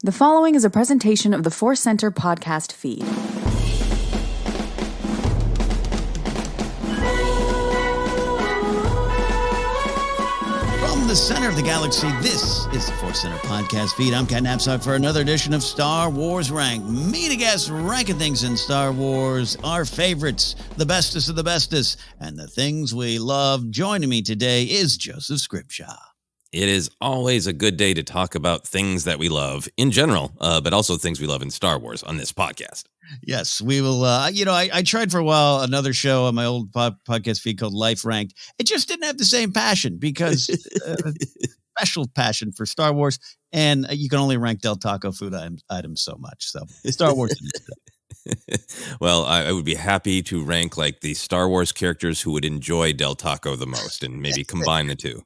The following is a presentation of the Force Center podcast feed. From the center of the galaxy, this is the Force Center podcast feed. I'm Cat Knapsack for another edition of Star Wars Ranked. Me to guess ranking things in Star Wars, our favorites, the bestest of the bestest, and the things we love. Joining me today is Joseph Scripshaw. It is always a good day to talk about things that we love in general, but also things we love in Star Wars on this podcast. Yes, we will. I tried for a while another show on my old podcast feed called Life Ranked. It just didn't have the same passion because special passion for Star Wars, and you can only rank Del Taco food items so much. So Star Wars. Well, I would be happy to rank like the Star Wars characters who would enjoy Del Taco the most, and maybe combine the two.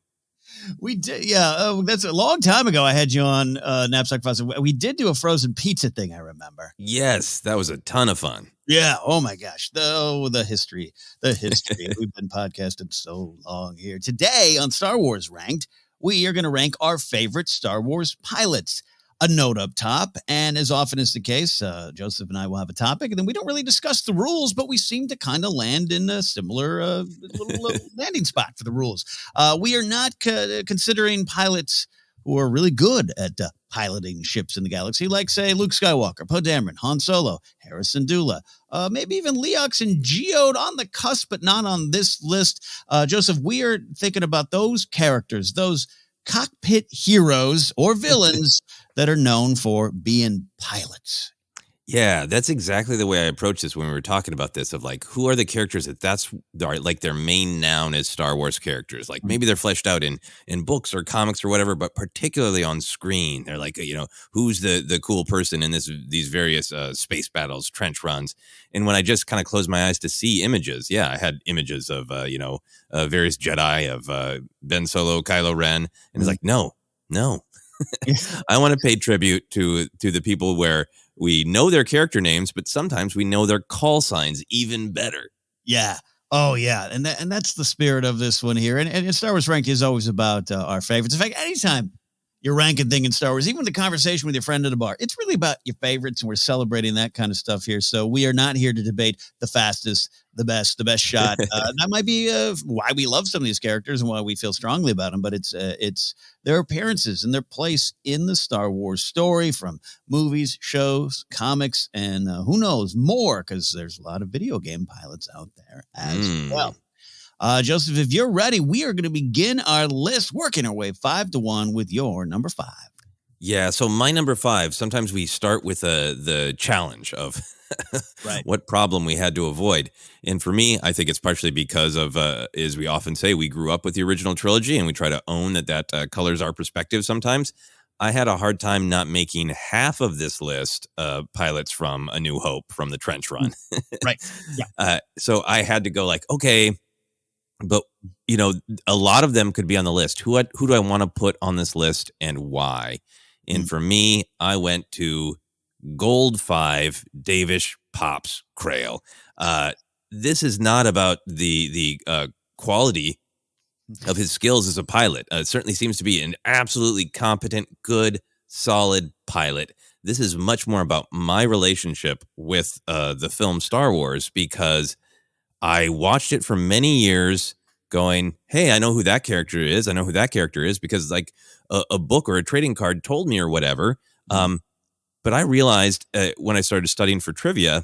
We did, yeah. That's a long time ago. I had you on Knapsack Fuzz. We did do a frozen pizza thing, I remember. Yes, that was a ton of fun. Yeah. Oh my gosh. The history. We've been podcasting so long here. Today on Star Wars Ranked, we are going to rank our favorite Star Wars pilots. A note up top, and as often is the case, Joseph and I will have a topic, and then we don't really discuss the rules, but we seem to kind of land in a similar little landing spot for the rules. We are not considering pilots who are really good at piloting ships in the galaxy, like, say, Luke Skywalker, Poe Dameron, Han Solo, Harrison Dula, maybe even Leox and Geode on the cusp, but not on this list. Joseph, we are thinking about those characters, those cockpit heroes or villains that are known for being pilots. Yeah, that's exactly the way I approached this when we were talking about this, of like, who are the characters that's like their main noun is Star Wars characters. Like maybe they're fleshed out in books or comics or whatever, but particularly on screen, they're like, who's the cool person in these various space battles, trench runs. And when I just kind of closed my eyes to see images, I had images of, various Jedi, of Ben Solo, Kylo Ren. And it's like, no. I want to pay tribute to the people where we know their character names, but sometimes we know their call signs even better. Yeah. Oh, yeah. And that's the spirit of this one here. And Star Wars Ranked is always about our favorites. In fact, anytime you're ranking thing in Star Wars, even the conversation with your friend at a bar, it's really about your favorites, and we're celebrating that kind of stuff here. So we are not here to debate the fastest, the best shot. That might be why we love some of these characters and why we feel strongly about them, but it's their appearances and their place in the Star Wars story, from movies, shows, comics, and who knows, more, because there's a lot of video game pilots out there as well. Joseph, if you're ready, we are going to begin our list, working our way 5-1 with your number 5. Yeah, so my number 5, sometimes we start with the challenge of right. What problem we had to avoid. And for me, I think it's partially because of, as we often say, we grew up with the original trilogy, and we try to own that colors our perspective sometimes. I had a hard time not making half of this list pilots from A New Hope, from the trench run. Right, yeah. So I had to go like, okay, but, a lot of them could be on the list. Who do I want to put on this list, and why? And for me, I went to Gold 5 Davish Pops Crail. This is not about the quality of his skills as a pilot. It certainly seems to be an absolutely competent, good, solid pilot. This is much more about my relationship with the film Star Wars, because I watched it for many years going, hey, I know who that character is. I know who that character is because like a book or a trading card told me or whatever. But I realized when I started studying for trivia,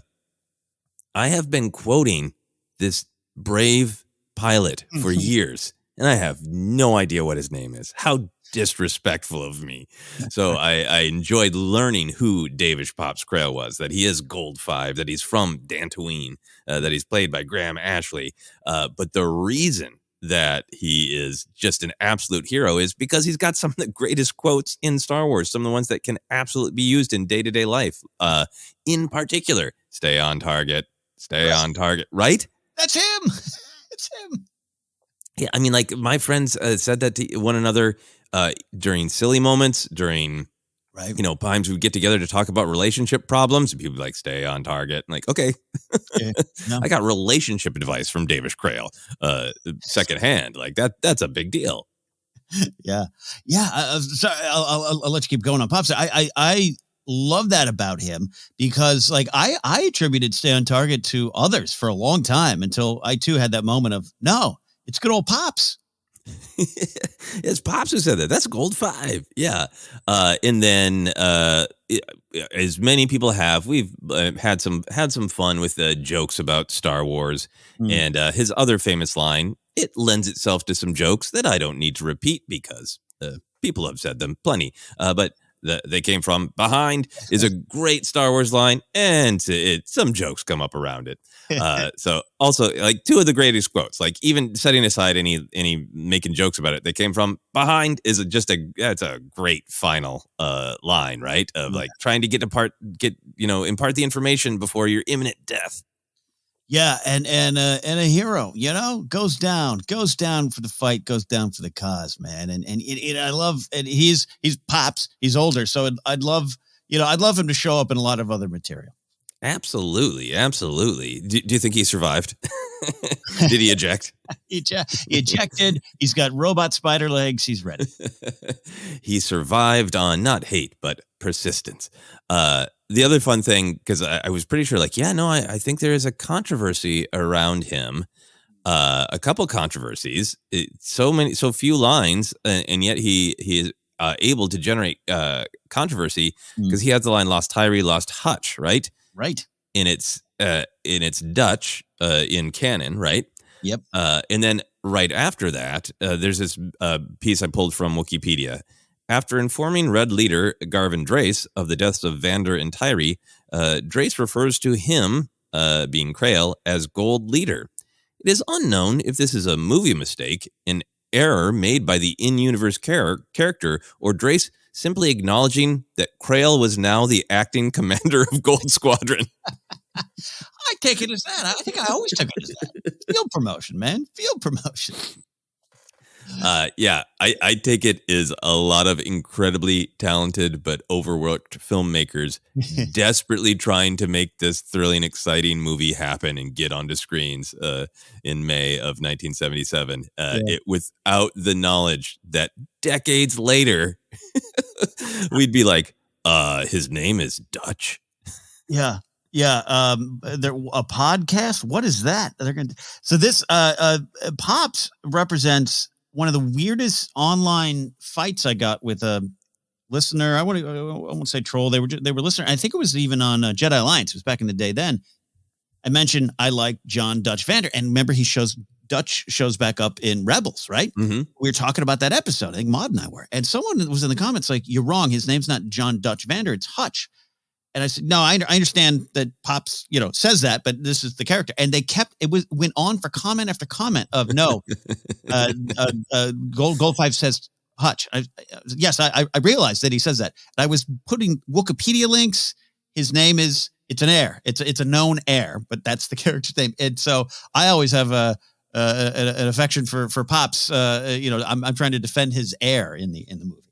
I have been quoting this brave pilot for years, and I have no idea what his name is. How disrespectful of me. So I enjoyed learning who Davish Pops Crail was, that he is Gold 5, that he's from Dantooine, that he's played by Graham Ashley. But the reason that he is just an absolute hero is because he's got some of the greatest quotes in Star Wars, some of the ones that can absolutely be used in day-to-day life. In particular, stay on target, on target, right? That's him. It's him. Yeah, I mean, like my friends said that to one another during silly moments, during times we get together to talk about relationship problems, and people be like, stay on target. I'm like, okay. No. I got relationship advice from Davish Crail secondhand. Like that's a big deal. Yeah. Sorry, I'll let you keep going on Pops. I love that about him because like I attributed Stay on Target to others for a long time until I too had that moment of, no, it's good old Pops. It's Pops who said that. That's Gold 5. Yeah. And then as many people have, we've had some fun with the jokes about Star Wars and his other famous line. It lends itself to some jokes that I don't need to repeat because people have said them plenty. But they came from behind is a great Star Wars line, and some jokes come up around it. So also like two of the greatest quotes, like even setting aside any making jokes about it, they came from behind is it's a great final line, right? Of like trying to impart the information before your imminent death. Yeah, and a hero, goes down for the fight, goes down for the cause, man. And I love, and he's Pops, he's older, so I'd love him to show up in a lot of other material. Absolutely. Do you think he survived? Did he eject? He ejected. He's got robot spider legs. He's ready. He survived on not hate, but persistence. The other fun thing, because I was pretty sure, I think there is a controversy around him. A couple controversies. So few lines, and yet he is able to generate controversy because he has the line "Lost Tyree, lost Hutch," right? Right. In its Dutch in canon, right? Yep. And then right after that, there's this piece I pulled from Wikipedia. After informing Red leader Garvin Drace of the deaths of Vander and Tyree, Drace refers to him, being Krail, as Gold Leader. It is unknown if this is a movie mistake, an error made by the in-universe character, or Drace simply acknowledging that Krail was now the acting commander of Gold Squadron. I take it as that. I think I always took it as that. Field promotion, man. Field promotion. I take it as a lot of incredibly talented but overworked filmmakers desperately trying to make this thrilling, exciting movie happen and get onto screens in May of 1977. Without the knowledge that decades later we'd be like, his name is Dutch. Yeah. Yeah, a podcast. What is that? So this Pops represents one of the weirdest online fights I got with a listener. I won't say troll. They were listening. I think it was even on Jedi Alliance. It was back in the day. Then I mentioned I like John Dutch Vander, and remember Dutch shows back up in Rebels, right? Mm-hmm. We were talking about that episode. I think Maud and I were, and someone was in the comments like, "You're wrong. His name's not John Dutch Vander. It's Hutch." And I said, no, I understand that Pops, says that, but this is the character. And went on for comment after comment of no, Gold 5 says Hutch. Yes, I realized that he says that. And I was putting Wikipedia links. His name it's an heir. It's a known heir, but that's the character's name. And so I always have an affection for Pops. I'm trying to defend his heir in the movie.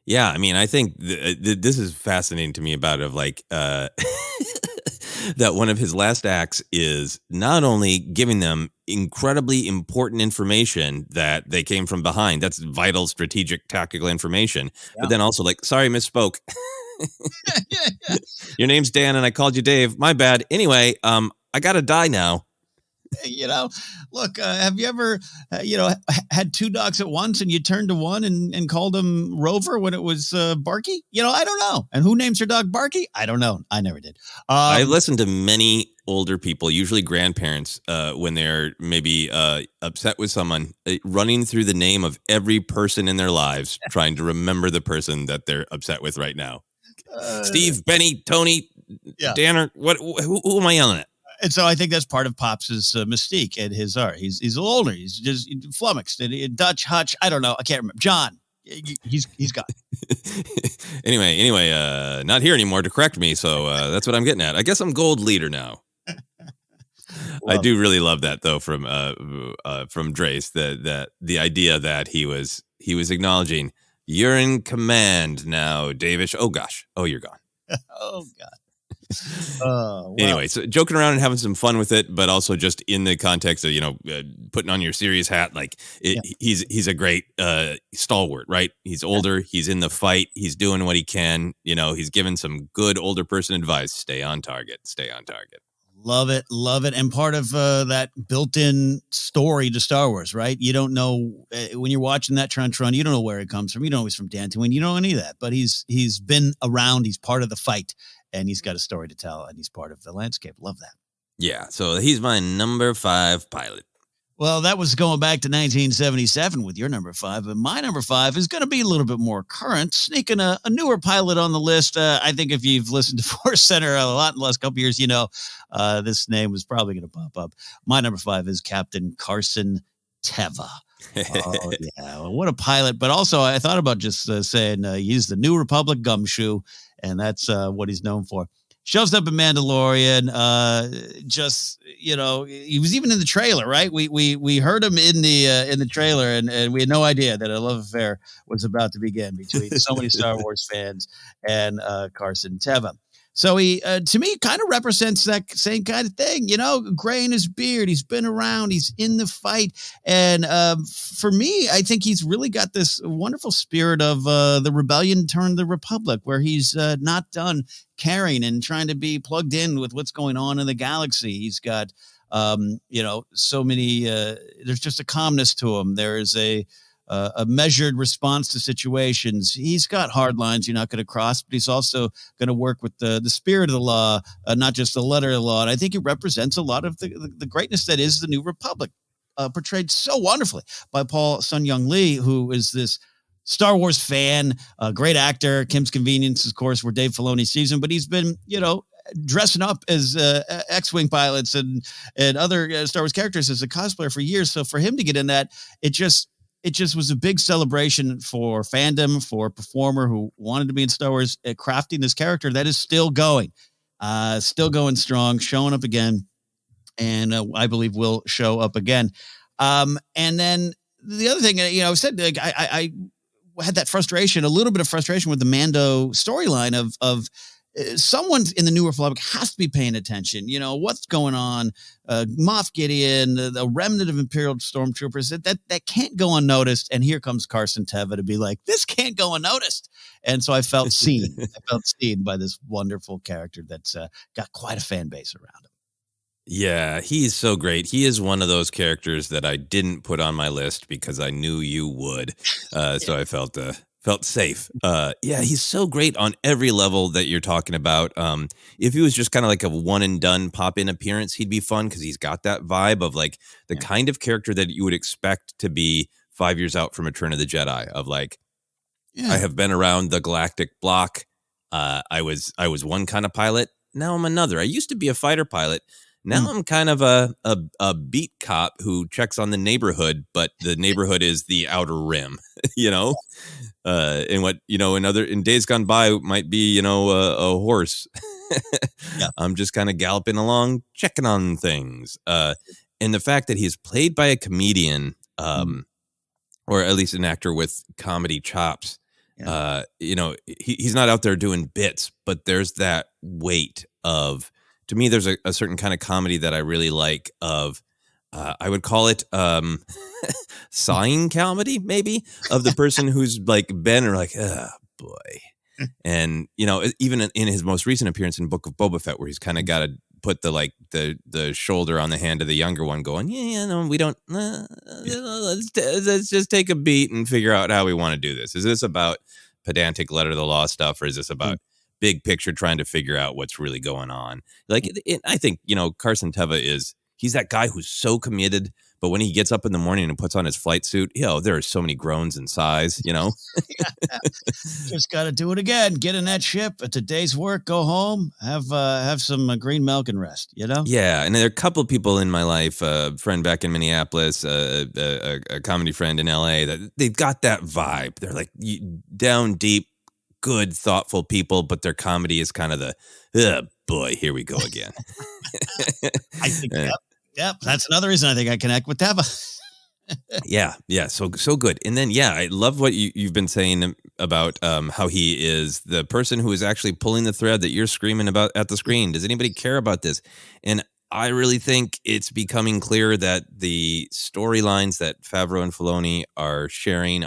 Yeah, I mean, I think this is fascinating to me about that one of his last acts is not only giving them incredibly important information that they came from behind. That's vital, strategic, tactical information. Yeah. But then also sorry, misspoke. Yeah. Your name's Dan and I called you Dave. My bad. Anyway, I got to die now. Look, have you ever, had two dogs at once and you turned to one and called him Rover when it was Barky? I don't know. And who names their dog Barky? I don't know. I never did. I listened to many older people, usually grandparents, when they're maybe upset with someone, running through the name of every person in their lives, trying to remember the person that they're upset with right now. Steve, Benny, Tony, Danner, who am I yelling at? And so I think that's part of Pops' mystique and his art. He's a little older. He's just flummoxed. Dutch, Hutch, I don't know. I can't remember. John, he's gone. Anyway, not here anymore to correct me. So that's what I'm getting at. I guess I'm Gold Leader now. I do really love that though from Drace. That the idea that he was acknowledging you're in command now, Davish. Oh gosh. Oh, you're gone. Oh God. Well. Anyway, so joking around and having some fun with it, but also just in the context of, putting on your serious hat, he's a great stalwart, right? He's older, he's in the fight, he's doing what he can, he's given some good older person advice. Stay on target. Love it. And part of that built-in story to Star Wars, right? You don't know when you're watching that trench run, you don't know where it comes from. You don't know he's from Dantooine. You don't know any of that, but he's been around. He's part of the fight, and he's got a story to tell, and he's part of the landscape. Love that. Yeah, so he's my number 5 pilot. Well, that was going back to 1977 with your number 5, but my number 5 is going to be a little bit more current, sneaking a newer pilot on the list. I think if you've listened to Force Center a lot in the last couple of years, this name was probably going to pop up. My number 5 is Captain Carson Teva. Oh, yeah. Well, what a pilot. But also, I thought about just saying he's the New Republic gumshoe, and that's what he's known for. Shows up in Mandalorian. He was even in the trailer, right? We heard him in the trailer, and we had no idea that a love affair was about to begin between so many Star Wars fans and Carson Tevan. So he, to me, kind of represents that same kind of thing, gray in his beard. He's been around. He's in the fight. And for me, I think he's really got this wonderful spirit of the rebellion turned the Republic, where he's not done caring and trying to be plugged in with what's going on in the galaxy. He's got, so many, there's just a calmness to him. There is a measured response to situations. He's got hard lines you're not going to cross, but he's also going to work with the spirit of the law, not just the letter of the law. And I think he represents a lot of the greatness that is the New Republic, portrayed so wonderfully by Paul Sun-Young Lee, who is this Star Wars fan, a great actor. Kim's Convenience, of course, where Dave Filoni sees him, but he's been, dressing up as X-Wing pilots and other Star Wars characters as a cosplayer for years. So for him to get in that, it just was a big celebration for fandom, for a performer who wanted to be in Star Wars, crafting this character that is still going strong, showing up again, and I believe will show up again. And then the other thing, I said, I had that frustration, a little bit of frustration with the Mando storyline of someone in the New Republic has to be paying attention. What's going on? Moff Gideon, the remnant of Imperial stormtroopers that can't go unnoticed. And here comes Carson Teva to be like, this can't go unnoticed. And so I felt seen. I felt seen by this wonderful character that's got quite a fan base around him. Yeah, he's so great. He is one of those characters that I didn't put on my list because I knew you would. So I felt safe. Yeah, he's so great on every level that you're talking about. If he was just kind of like a one and done pop in appearance, he'd be fun because he's got that vibe of like the kind of character that you would expect to be 5 years out from Return of the Jedi, of like, I have been around the galactic block. I was one kind of pilot. Now I'm another. I used to be a fighter pilot. Now I'm kind of a beat cop who checks on the neighborhood, but the neighborhood is the outer rim, and what, in days gone by might be, a horse. I'm just kind of galloping along, checking on things. And the fact that he's played by a comedian, or at least an actor with comedy chops, he's not out there doing bits, but there's that weight of, to me, there's a certain kind of comedy that I really like of, I would call it sighing comedy, maybe, of the person who's like been or like, oh boy. And, even in his most recent appearance in Book of Boba Fett, where he's kind of got to put the shoulder on the hand of the younger one going, we don't, let's just take a beat and figure out how we want to do this. Is this about pedantic letter of the law stuff, or is this about big picture trying to figure out what's really going on? Like, I think, Carson Teva he's that guy who's so committed, but when he gets up in the morning and puts on his flight suit, there are so many groans and sighs, Just got to do it again. Get in that ship. It's a day's work. Go home. Have some green milk and rest, Yeah. And there are a couple of people in my life, a friend back in Minneapolis, a comedy friend in LA, that they've got that vibe. They're like down deep, good, thoughtful people, but their comedy is kind of the, boy, here we go again. I think, yep. That's another reason I think I connect with Teva. Yeah, so good. And then I love what you've been saying about how he is the person who is actually pulling the thread that you're screaming about at the screen. Does anybody care about this? And I really think it's becoming clear that the storylines that Favreau and Filoni are sharing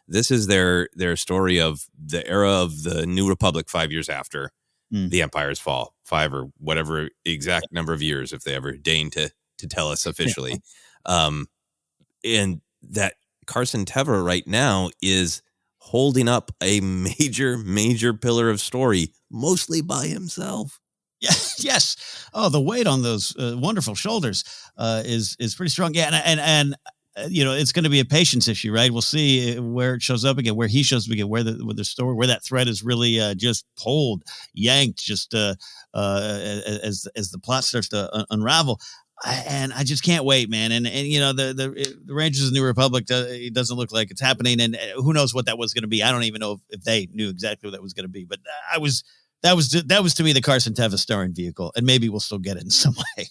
this is their story of the era of the New Republic 5 years after the Empire's fall, 5 or whatever exact number of years, if they ever deign to tell us officially. And that Carson Tevan right now is holding up a major pillar of story, mostly by himself. Yeah, yes. Oh, the weight on those wonderful shoulders is pretty strong. Yeah, and it's going to be a patience issue, right? We'll see where it shows up again, where he shows up again, where the story, where that thread is really just pulled, yanked, just as the plot starts to unravel. And I just can't wait, man. And the Rangers of the New Republic, it doesn't look like it's happening. And who knows what that was going to be? I don't even know if they knew exactly what that was going to be. But that was to me the Carson Tevan starring vehicle, and maybe we'll still get it in some way.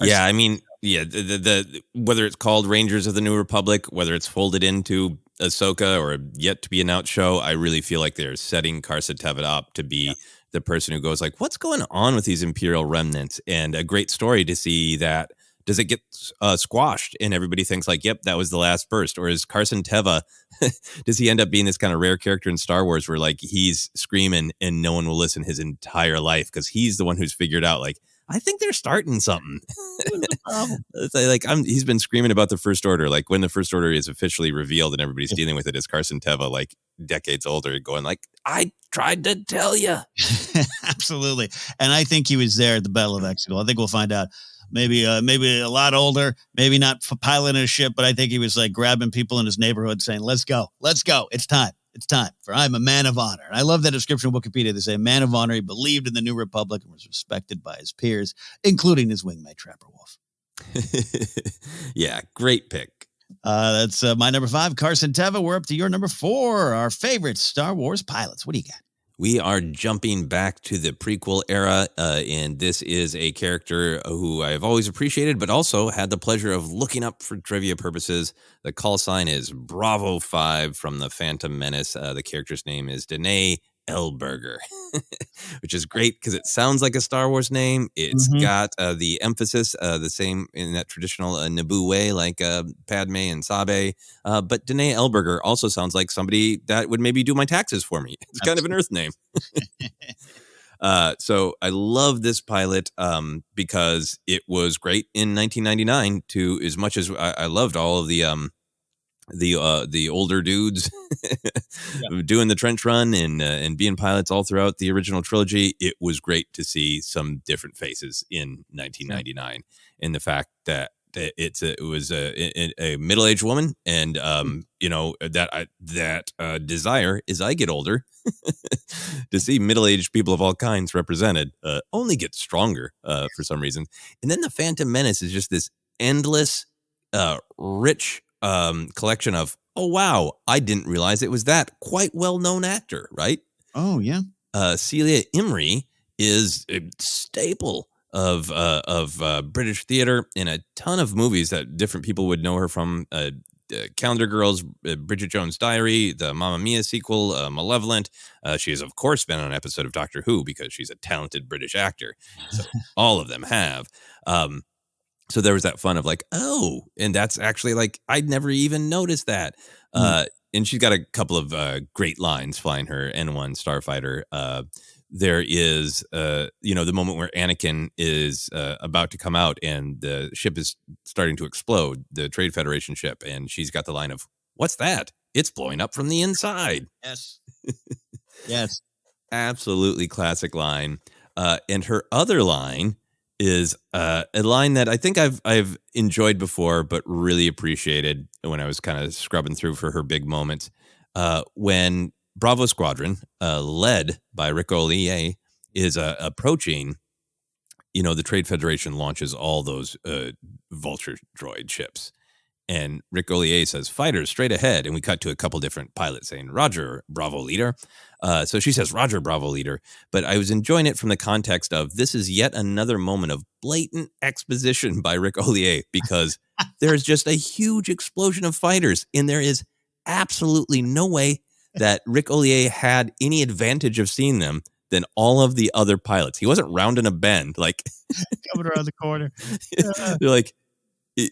Yeah, I mean, the whether it's called Rangers of the New Republic, whether it's folded into Ahsoka or a yet to be announced show, I really feel like they're setting Carson Tevan up to be the person who goes like, what's going on with these Imperial remnants? And a great story to see that. Does it get squashed and everybody thinks like, yep, that was the last burst? Or is Carson Tevan, does he end up being this kind of rare character in Star Wars where like he's screaming and no one will listen his entire life because he's the one who's figured out like, I think they're starting something. It's like he's been screaming about the First Order. Like when the First Order is officially revealed and everybody's dealing with it as Carson Tevan, like decades older, going like, I tried to tell you. Absolutely. And I think he was there at the Battle of Exegol. I think we'll find out. Maybe a lot older, maybe not piloting a ship, but I think he was like grabbing people in his neighborhood saying, let's go. It's time. For I'm a man of honor. And I love that description of Wikipedia. They say man of honor. He believed in the New Republic and was respected by his peers, including his wingmate Trapper Wolf. Yeah, great pick. That's my number 5, Carson Tevan. We're up to your number 4, our favorite Star Wars pilots. What do you got? We are jumping back to the prequel era, and this is a character who I've always appreciated, but also had the pleasure of looking up for trivia purposes. The call sign is Bravo 5 from the Phantom Menace. The character's name is Danae Elberger, which is great because it sounds like a Star Wars name. It's got the emphasis the same in that traditional Naboo way, like Padme and Sabe. But Danae Elberger also sounds like somebody that would maybe do my taxes for me. It's kind of an Earth name. So I love this pilot because it was great in 1999. To as much as I loved all of the older dudes doing the trench run and being pilots all throughout the original trilogy, it was great to see some different faces in 1999, and the fact that it was a middle-aged woman, and that desire as I get older to see middle-aged people of all kinds represented only gets stronger for some reason. And then the Phantom Menace is just this endless, rich collection of, oh wow, I didn't realize it was that quite well-known actor, right? Oh yeah. Celia Imrie is a staple of British theater in a ton of movies that different people would know her from. Calendar Girls, Bridget Jones' Diary, the Mamma Mia sequel, Malevolent. She has, of course, been on an episode of Doctor Who because she's a talented British actor. So all of them have. So there was that fun of like, oh, and that's actually like, I'd never even noticed that. And she's got a couple of great lines flying her N1 Starfighter. There is, the moment where Anakin is about to come out and the ship is starting to explode, the Trade Federation ship. And she's got the line of, what's that? It's blowing up from the inside. Yes. Yes. Absolutely classic line. And her other line is a line that I think I've enjoyed before, but really appreciated when I was kind of scrubbing through for her big moments. When Bravo Squadron, led by Rick Ollier, is approaching, the Trade Federation launches all those Vulture droid ships. And Rick Ollier says, fighters straight ahead. And we cut to a couple different pilots saying, Roger, Bravo leader. So she says, Roger, Bravo leader. But I was enjoying it from the context of this is yet another moment of blatant exposition by Rick Ollier, because there's just a huge explosion of fighters. And there is absolutely no way that Rick Ollier had any advantage of seeing them than all of the other pilots. He wasn't rounding a bend, like coming around the corner. They're like,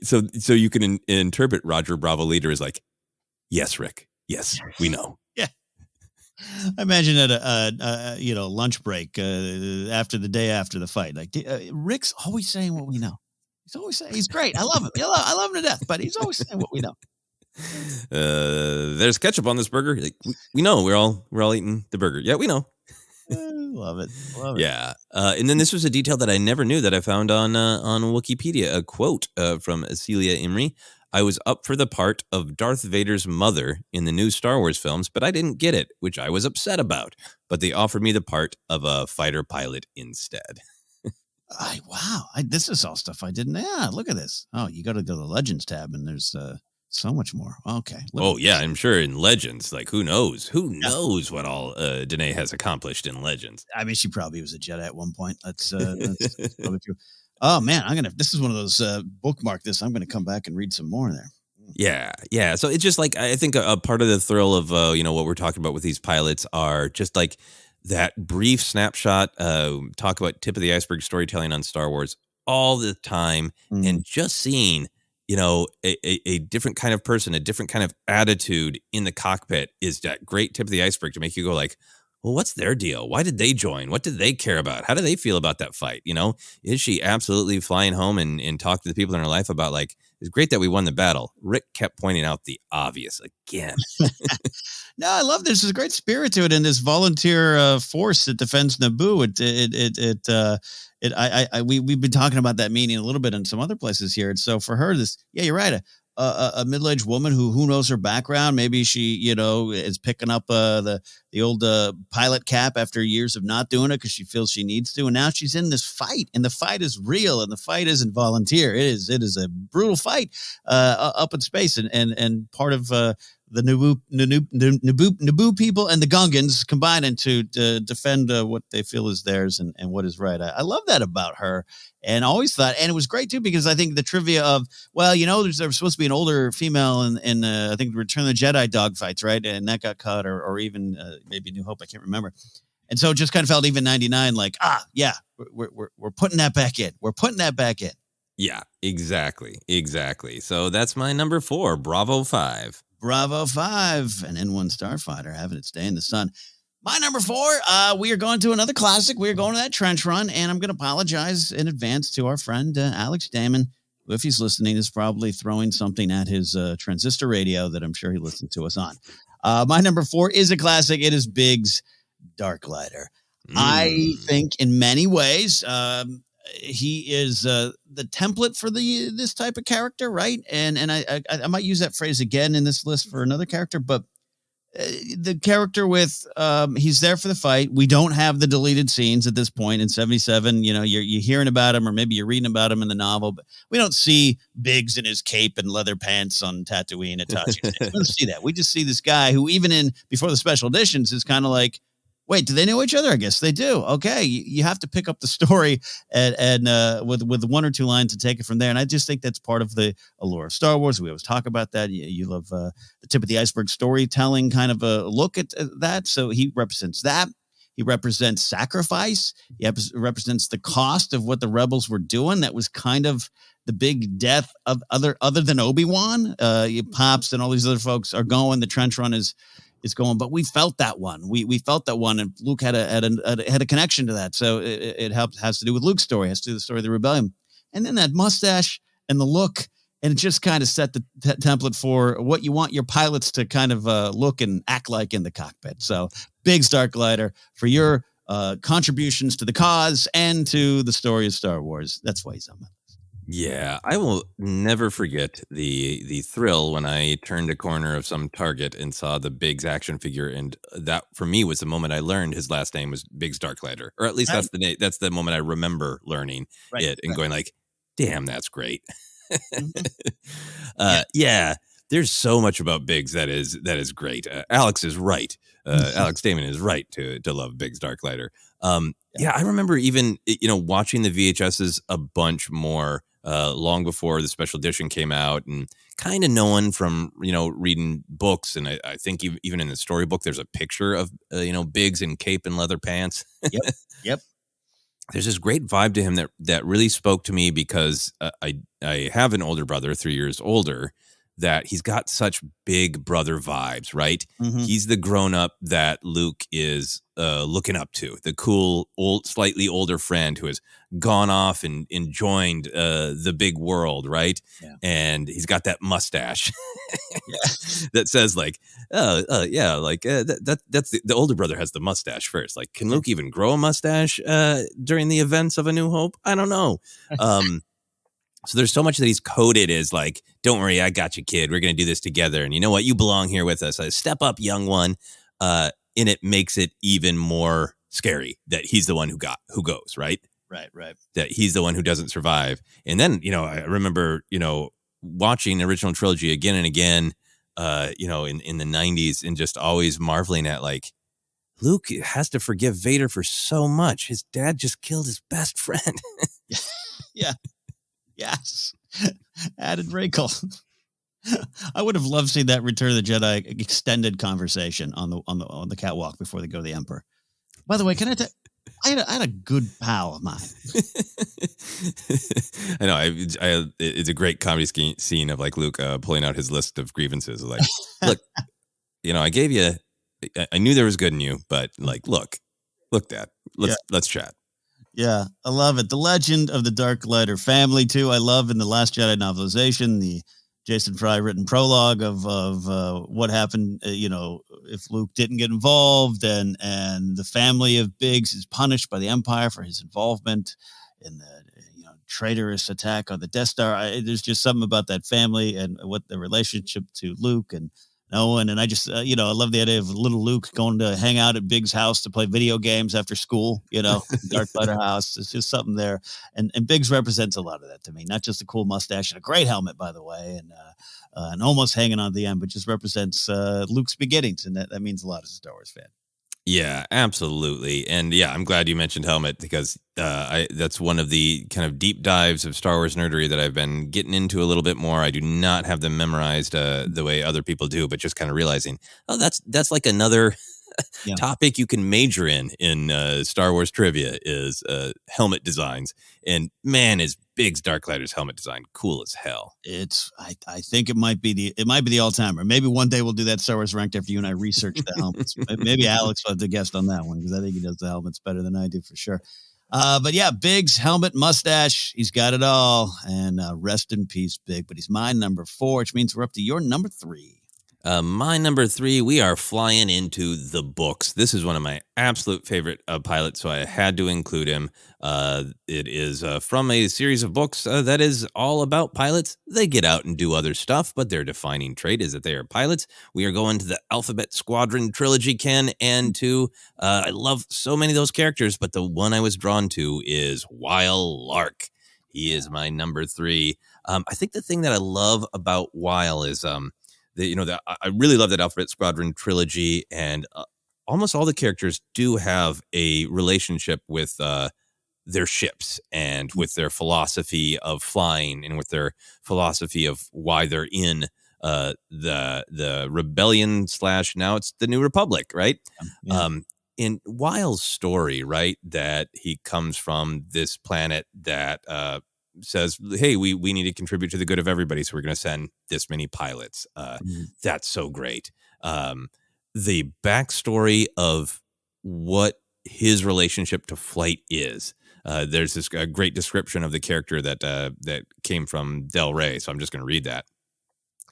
so you can interpret Roger Bravo leader as like, yes, Rick. Yes, we know. Yeah. I imagine at a lunch break after the day after the fight, like Rick's always saying what we know. He's always saying he's great. I love him. I love him to death, but he's always saying what we know. There's ketchup on this burger. Like, we know we're all eating the burger. Yeah, we know. Love it. Yeah. And then this was a detail that I never knew that I found on Wikipedia. A quote from Celia Imrie. I was up for the part of Darth Vader's mother in the new Star Wars films, but I didn't get it, which I was upset about. But they offered me the part of a fighter pilot instead. Wow. This is all stuff I didn't. Yeah, look at this. Oh, you got to go to the Legends tab, and there's so much more. Okay. Yeah, I'm sure in Legends, like who knows what all Danae has accomplished in Legends. I mean, she probably was a Jedi at one point. That's probably true. Oh man, this is one of those bookmark this. I'm gonna come back and read some more there. Yeah. So it's just like, I think a part of the thrill of what we're talking about with these pilots are just like that brief snapshot. Talk about tip of the iceberg storytelling on Star Wars all the time, and just seeing a different kind of person, a different kind of attitude in the cockpit is that great tip of the iceberg to make you go like, well, what's their deal? Why did they join? What did they care about? How do they feel about that fight? Is she absolutely flying home and talk to the people in her life about like, it's great that we won the battle. Rick kept pointing out the obvious again. No, I love this. There's a great spirit to it in this volunteer force that defends Naboo. We've been talking about that meaning a little bit in some other places here. And so for her, you're right. A middle-aged woman who knows her background. Maybe she, is picking up the old pilot cap after years of not doing it because she feels she needs to. And now she's in this fight, and the fight is real, and the fight isn't volunteer. It is a brutal fight up in space, and part of the Naboo people and the Gungans combining to defend what they feel is theirs and what is right. I love that about her, and always thought, and it was great too, because I think the trivia of, there was supposed to be an older female in I think Return of the Jedi dogfights, right? And that got cut, or even maybe New Hope, I can't remember. And so it just kind of felt even 99 like, we're putting that back in. We're putting that back in. Yeah, exactly. So that's my number 4, Bravo 5. Bravo 5, an N1 starfighter having its day in the sun. My number 4, we are going to another classic. We are going to that trench run, and I'm going to apologize in advance to our friend Alex Damon, who, if he's listening, is probably throwing something at his transistor radio that I'm sure he listens to us on. My number 4 is a classic. It is Biggs Darklighter. I think in many ways, he is the template for this type of character, right? And I might use that phrase again in this list for another character, but the character with he's there for the fight. We don't have the deleted scenes at this point in 77. You're hearing about him, or maybe you're reading about him in the novel, but we don't see Biggs in his cape and leather pants on Tatooine at Tatooine. We don't see that. We just see this guy who, even before the special editions, is kind of like, wait, do they know each other? I guess they do. Okay, you have to pick up the story and with 1 or 2 lines to take it from there. And I just think that's part of the allure of Star Wars. We always talk about that. You love the tip of the iceberg storytelling kind of a look at that. So he represents that. He represents sacrifice. He represents the cost of what the rebels were doing. That was kind of the big death of other than Obi-Wan. Pops and all these other folks are going. The trench run is going, but we felt that one. We felt that one, and Luke had a connection to that. So it has to do with Luke's story, has to do with the story of the rebellion, and then that mustache and the look, and it just kind of set the template for what you want your pilots to kind of look and act like in the cockpit. So Biggs Darklighter for your contributions to the cause and to the story of Star Wars. That's why he's on my list. Yeah, I will never forget the thrill when I turned a corner of some Target and saw the Biggs action figure, and that for me was the moment I learned his last name was Biggs Darklighter, or at least that's the moment I remember learning it and going like, "Damn, that's great." Yeah, there's so much about Biggs that is great. Alex is right. Alex Damon is right to love Biggs Darklighter. Yeah, I remember even watching the VHSs a bunch more long before the special edition came out, and kind of knowing from reading books, and I think even in the storybook there's a picture of Biggs in cape and leather pants. Yep. There's this great vibe to him that really spoke to me because I have an older brother, 3 years older, that he's got such big brother vibes, right? Mm-hmm. He's the grown up that Luke is looking up to, the cool, slightly older friend who has gone off and joined the big world, right? Yeah. And he's got that mustache that says like, that's the older brother has the mustache first. Like, can Luke even grow a mustache during the events of A New Hope? I don't know. So there's so much that he's coded as like, don't worry, I got you, kid. We're going to do this together. And you know what? You belong here with us. Step up, young one. And it makes it even more scary that he's the one who goes, right? Right. That he's the one who doesn't survive. And then, I remember, watching the original trilogy again and again, in the 90s, and just always marveling at like, Luke has to forgive Vader for so much. His dad just killed his best friend. Yeah. Yes. Added wrinkle. I would have loved to see that Return of the Jedi extended conversation on the catwalk before they go to the Emperor. By the way, can I tell I had a good pal of mine. I know. It's a great comedy scene of like Luke pulling out his list of grievances. Like, look, I gave you. I knew there was good in you, but like, look, Dad. Let's chat. Yeah, I love it. The Legend of the Darklighter family too. I love in the Last Jedi novelization the Jason Fry written prologue of what happened. If Luke didn't get involved, and the family of Biggs is punished by the Empire for his involvement in the traitorous attack on the Death Star. There's just something about that family and what the relationship to Luke and Owen, and I just I love the idea of little Luke going to hang out at Biggs' house to play video games after school. Darklighter house. It's just something there, and Biggs represents a lot of that to me. Not just a cool mustache and a great helmet, by the way, and almost hanging on to the end, but just represents Luke's beginnings, and that means a lot as a Star Wars fan. Yeah, absolutely. And yeah, I'm glad you mentioned helmet because that's one of the kind of deep dives of Star Wars nerdery that I've been getting into a little bit more. I do not have them memorized the way other people do, but just kind of realizing, that's like another topic you can major in Star Wars trivia is helmet designs. And man, is Biggs Darklighter's helmet design cool as hell. I think it might be the all-timer. Maybe one day we'll do that Star Wars Ranked after you and I research the helmets. Maybe Alex will have to guest on that one because I think he does the helmets better than I do for sure. But yeah, Biggs, helmet, mustache, he's got it all. And rest in peace, Big. But he's my number 4, which means we're up to your number 3. My number 3, we are flying into the books. This is one of my absolute favorite pilots, so I had to include him. It is from a series of books that is all about pilots. They get out and do other stuff, but their defining trait is that they are pilots. We are going to the Alphabet Squadron trilogy, Ken, and I love so many of those characters, but the one I was drawn to is Weil Lark. He is my number 3. I think the thing that I love about Weil is I really love that Alphabet Squadron trilogy, and almost all the characters do have a relationship with their ships and with their philosophy of flying and with their philosophy of why they're in the rebellion / now it's the New Republic, right? Yeah. In Weil's story, right, that he comes from this planet that says, hey, we need to contribute to the good of everybody, so we're going to send this many pilots. That's so great. The backstory of what his relationship to flight is. There's this great description of the character that came from Del Rey, so I'm just going to read that.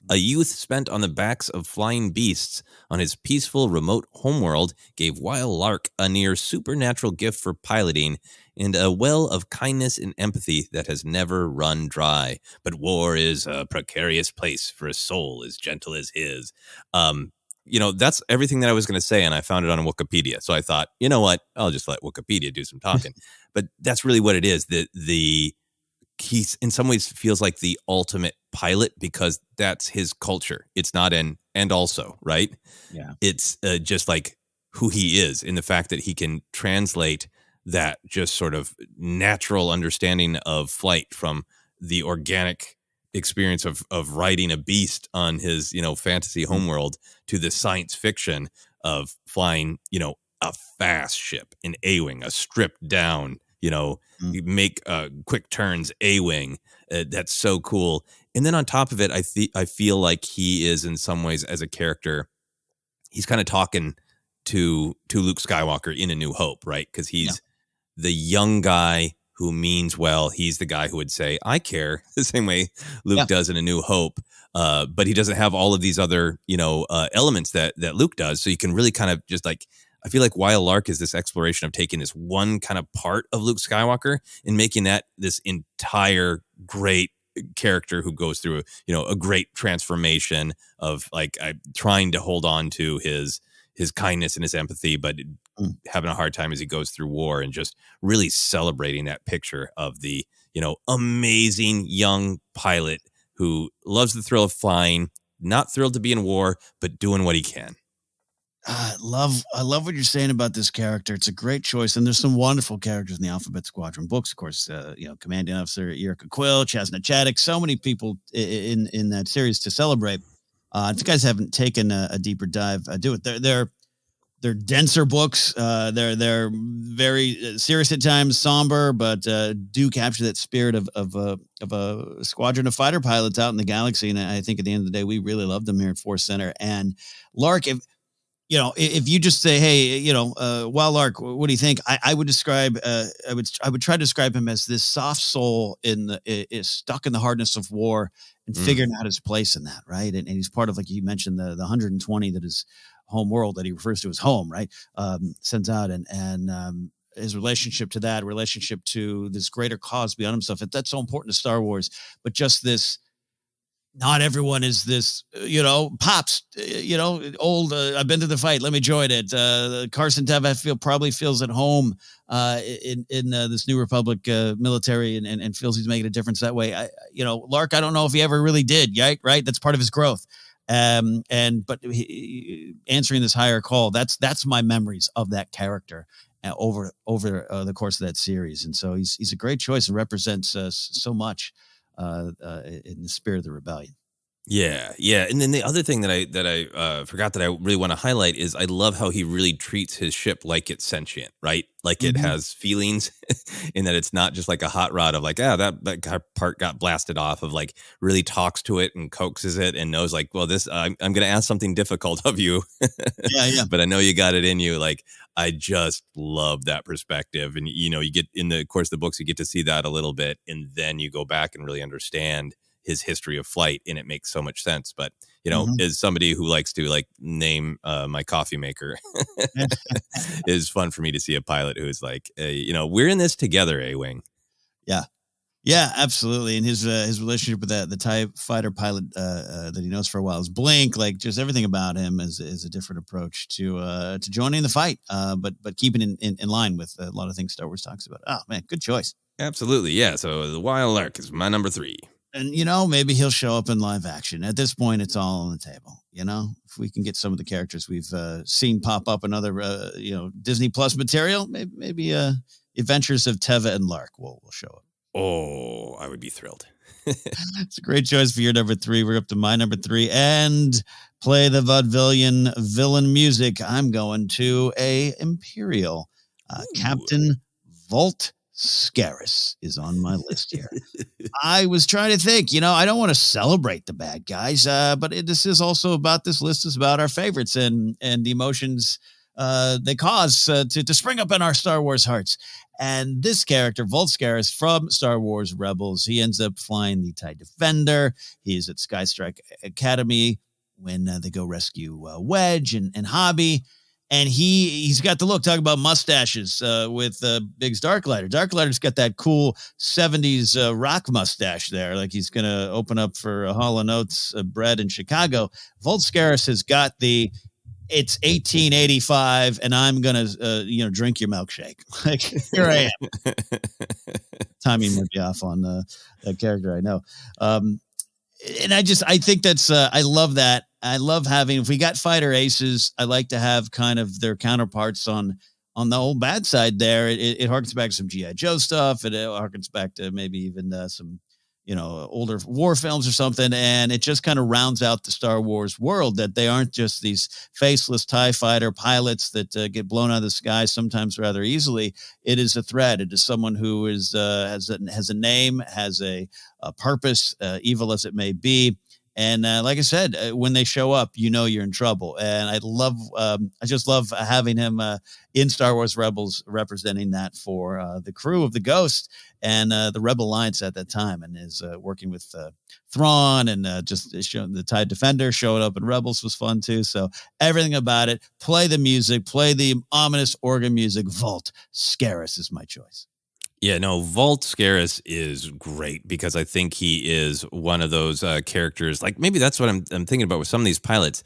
A youth spent on the backs of flying beasts on his peaceful remote homeworld gave Weil Lark a near supernatural gift for piloting and a well of kindness and empathy that has never run dry. But war is a precarious place for a soul as gentle as his. That's everything that I was going to say, and I found it on Wikipedia. So I thought, you know what? I'll just let Wikipedia do some talking. But that's really what it is. The he's in some ways feels like the ultimate pilot because that's his culture. It's not an and also, right? Yeah. It's just like who he is in the fact that he can translate that just sort of natural understanding of flight from the organic experience of riding a beast on his, fantasy homeworld to the science fiction of flying, a fast ship, an A-wing, a stripped down, you make quick turns A-wing. That's so cool. And then on top of it, I feel like he is in some ways as a character, he's kind of talking to Luke Skywalker in A New Hope, right? Because he's the young guy who means well. He's the guy who would say, I care, the same way Luke does in A New Hope. But he doesn't have all of these other, elements that Luke does. So you can really kind of just like, I feel like Wild Lark is this exploration of taking this one kind of part of Luke Skywalker and making that this entire great character who goes through, a great transformation of like trying to hold on to his kindness and his empathy, but having a hard time as he goes through war, and just really celebrating that picture of the, amazing young pilot who loves the thrill of flying, not thrilled to be in war, but doing what he can. I love what you're saying about this character. It's a great choice, and there's some wonderful characters in the Alphabet Squadron books. Of course, Commanding Officer Yurka Quill, Chasna Chaddock, so many people in that series to celebrate. If you guys haven't taken a deeper dive, do it. They're denser books. They're very serious at times, somber, but do capture that spirit of a squadron of fighter pilots out in the galaxy. And I think at the end of the day, we really love them here at Force Center. And Lark, if you just say, hey, Wild Lark, what do you think? I would describe, I would try to describe him as this soft soul is stuck in the hardness of war and figuring out his place in that, right? And he's part of, like you mentioned, the 120 that is home world that he refers to as home, right? Sends out and his relationship to that, relationship to this greater cause beyond himself. That's so important to Star Wars, but just this. Not everyone is this, pops, old. I've been to the fight. Let me join it. Carson Tevan probably feels at home in this New Republic military and feels he's making a difference that way. Lark, I don't know if he ever really did. Right. That's part of his growth. But answering this higher call, that's my memories of that character over the course of that series. And so he's a great choice and represents so much. In the spirit of the rebellion. Yeah. And then the other thing that I forgot that I really want to highlight is I love how he really treats his ship like it's sentient, right? Like it has feelings, in that it's not just like a hot rod of like, that part got blasted off, of like really talks to it and coaxes it and knows like, well, this I'm going to ask something difficult of you. Yeah. But I know you got it in you. Like, I just love that perspective. And, you get in the course of the books, you get to see that a little bit. And then you go back and really understand his history of flight, and it makes so much sense. But, as somebody who likes to like name my coffee maker, it's fun for me to see a pilot who is like, we're in this together, A-Wing. Yeah, absolutely. And his relationship with the TIE fighter pilot that he knows for a while is Blink. Like, just everything about him is a different approach to joining the fight, but keeping in line with a lot of things Star Wars talks about. Oh man, good choice. Absolutely, yeah. So the Wild Lark is my number 3. And, maybe he'll show up in live action. At this point, it's all on the table. If we can get some of the characters we've seen pop up in other, Disney Plus material, maybe Adventures of Teva and Lark will show up. Oh, I would be thrilled. It's a great choice for your number 3. We're up to my number 3. And play the vaudevillian villain music. I'm going to a Imperial. Captain Volskaris is on my list here. I was trying to think, I don't want to celebrate the bad guys, but this is also about, this list is about our favorites and the emotions they cause to spring up in our Star Wars hearts. And this character, Volskaris from Star Wars Rebels, he ends up flying the TIE Defender. He's at Skystrike Academy when they go rescue Wedge and Hobby. And he's got the look, talking about mustaches with Biggs Darklighter. Darklighter's got that cool 70s rock mustache there, like he's going to open up for Hall & Oates bread in Chicago. Volskaris has got it's 1885, and I'm going to, drink your milkshake. Like, here I am. timing might be off on that character. I know. And I think that's, I love that. I love having, if we got fighter aces, I like to have kind of their counterparts on the old bad side there. It harkens back to some G.I. Joe stuff. It harkens back to maybe even some, older war films or something. And it just kind of rounds out the Star Wars world, that they aren't just these faceless TIE fighter pilots that get blown out of the sky sometimes rather easily. It is a threat. It is someone who is has a name, has a purpose, evil as it may be. And like I said, when they show up, you're in trouble. And I just love having him in Star Wars Rebels, representing that for the crew of the Ghost and the Rebel Alliance at that time, and is working with Thrawn, and just showing the TIE Defender showing up in Rebels was fun too. So everything about it. Play the music, play the ominous organ music. Volskaris is my choice. Yeah, no, Volskaris is great because I think he is one of those characters. Like, maybe that's what I'm thinking about with some of these pilots.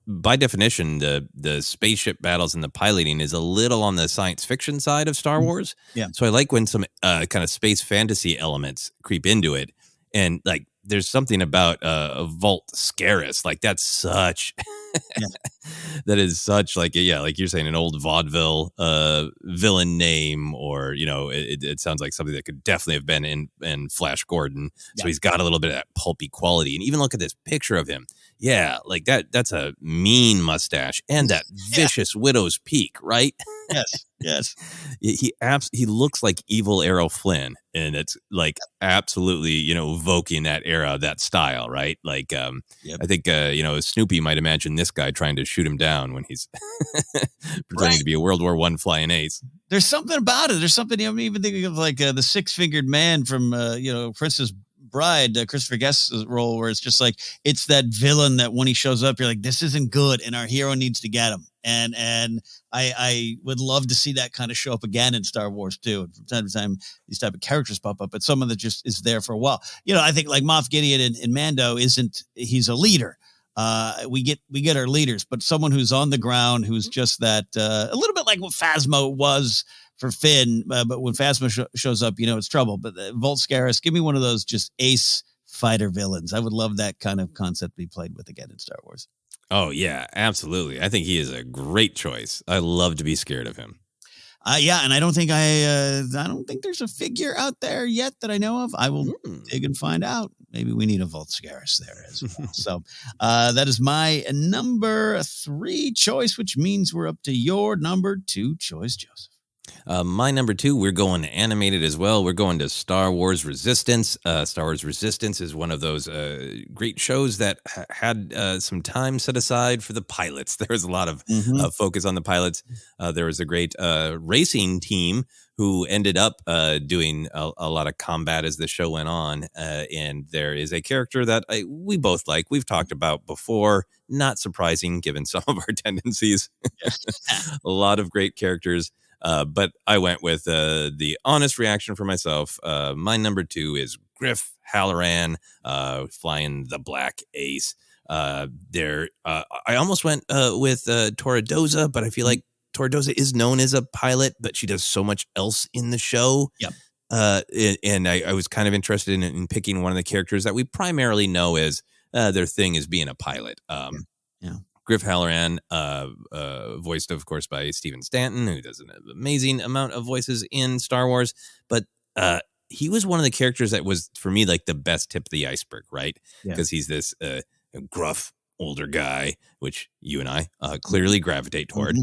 By definition, the spaceship battles and the piloting is a little on the science fiction side of Star Wars. Yeah. So I like when some kind of space fantasy elements creep into it. And like, there's something about Volskaris. Like, that's such that is such like you're saying, an old vaudeville villain name, or it sounds like something that could definitely have been in Flash Gordon. So he's got a little bit of that pulpy quality. And even look at this picture of him. Yeah, like that's a mean mustache and that vicious widow's peak, right? Yes. He looks like evil Errol Flynn, and it's like absolutely evoking that era, that style, right? Like I think Snoopy might imagine this guy trying to shoot him down when he's pretending to be a World War I flying ace. There's something about it. There's something, I'm even thinking of like the Six-Fingered Man from Princess Bride, Christopher Guest's role, where it's just like, it's that villain that when he shows up, you're like, this isn't good, and our hero needs to get him. And I would love to see that kind of show up again in Star Wars too. And from time to time, these type of characters pop up, but someone that just is there for a while. I think like Moff Gideon in Mando he's a leader. We get our leaders, but someone who's on the ground, who's just that a little bit like what Phasma was for Finn, but when Phasma shows up, it's trouble. But Volskaris, give me one of those just ace fighter villains. I would love that kind of concept to be played with again in Star Wars. Oh yeah, absolutely. I think he is a great choice. I love to be scared of him. And I don't think there's a figure out there yet that I know of. I will dig and find out. Maybe we need a Volskaris there as well. So that is my number 3 choice, which means we're up to your number 2 choice, Joseph. My number 2, we're going animated as well. We're going to Star Wars Resistance. Star Wars Resistance is one of those great shows that had some time set aside for the pilots. There was a lot of focus on the pilots. There was a great racing team who ended up doing a lot of combat as the show went on. And there is a character that we both like. We've talked about before. Not surprising given some of our tendencies. A lot of great characters. But I went with the honest reaction for myself. My number 2 is Griff Halloran, flying the Black Ace. I almost went with Toradoza, but I feel like Toradoza is known as a pilot, but she does so much else in the show. Yep. And I was kind of interested in picking one of the characters that we primarily know as their thing is being a pilot. Griff Halloran, voiced, of course, by Stephen Stanton, who does an amazing amount of voices in Star Wars. But he was one of the characters that was, for me, like the best tip of the iceberg, right? Because he's this gruff, older guy, which you and I clearly gravitate toward.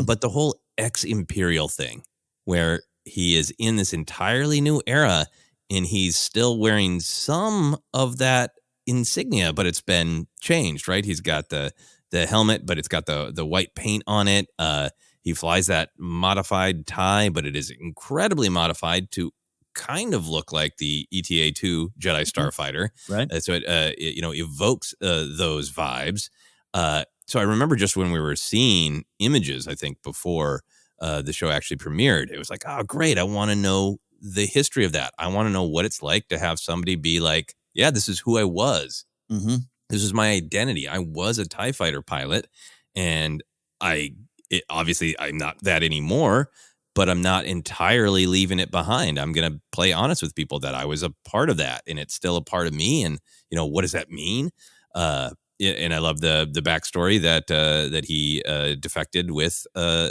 But the whole ex-Imperial thing, where he is in this entirely new era, and he's still wearing some of that insignia, but it's been changed, right? He's got the helmet, but it's got the white paint on it. He flies that modified TIE, but it is incredibly modified to kind of look like the ETA-2 Jedi Starfighter. Right. So it evokes those vibes. So I remember just when we were seeing images, I think before the show actually premiered, it was like, oh, great. I want to know the history of that. I want to know what it's like to have somebody be like, yeah, this is who I was. This is my identity. I was a TIE fighter pilot, and obviously I'm not that anymore, but I'm not entirely leaving it behind. I'm going to play honest with people that I was a part of that, and it's still a part of me. And, what does that mean? And I love the backstory that he defected with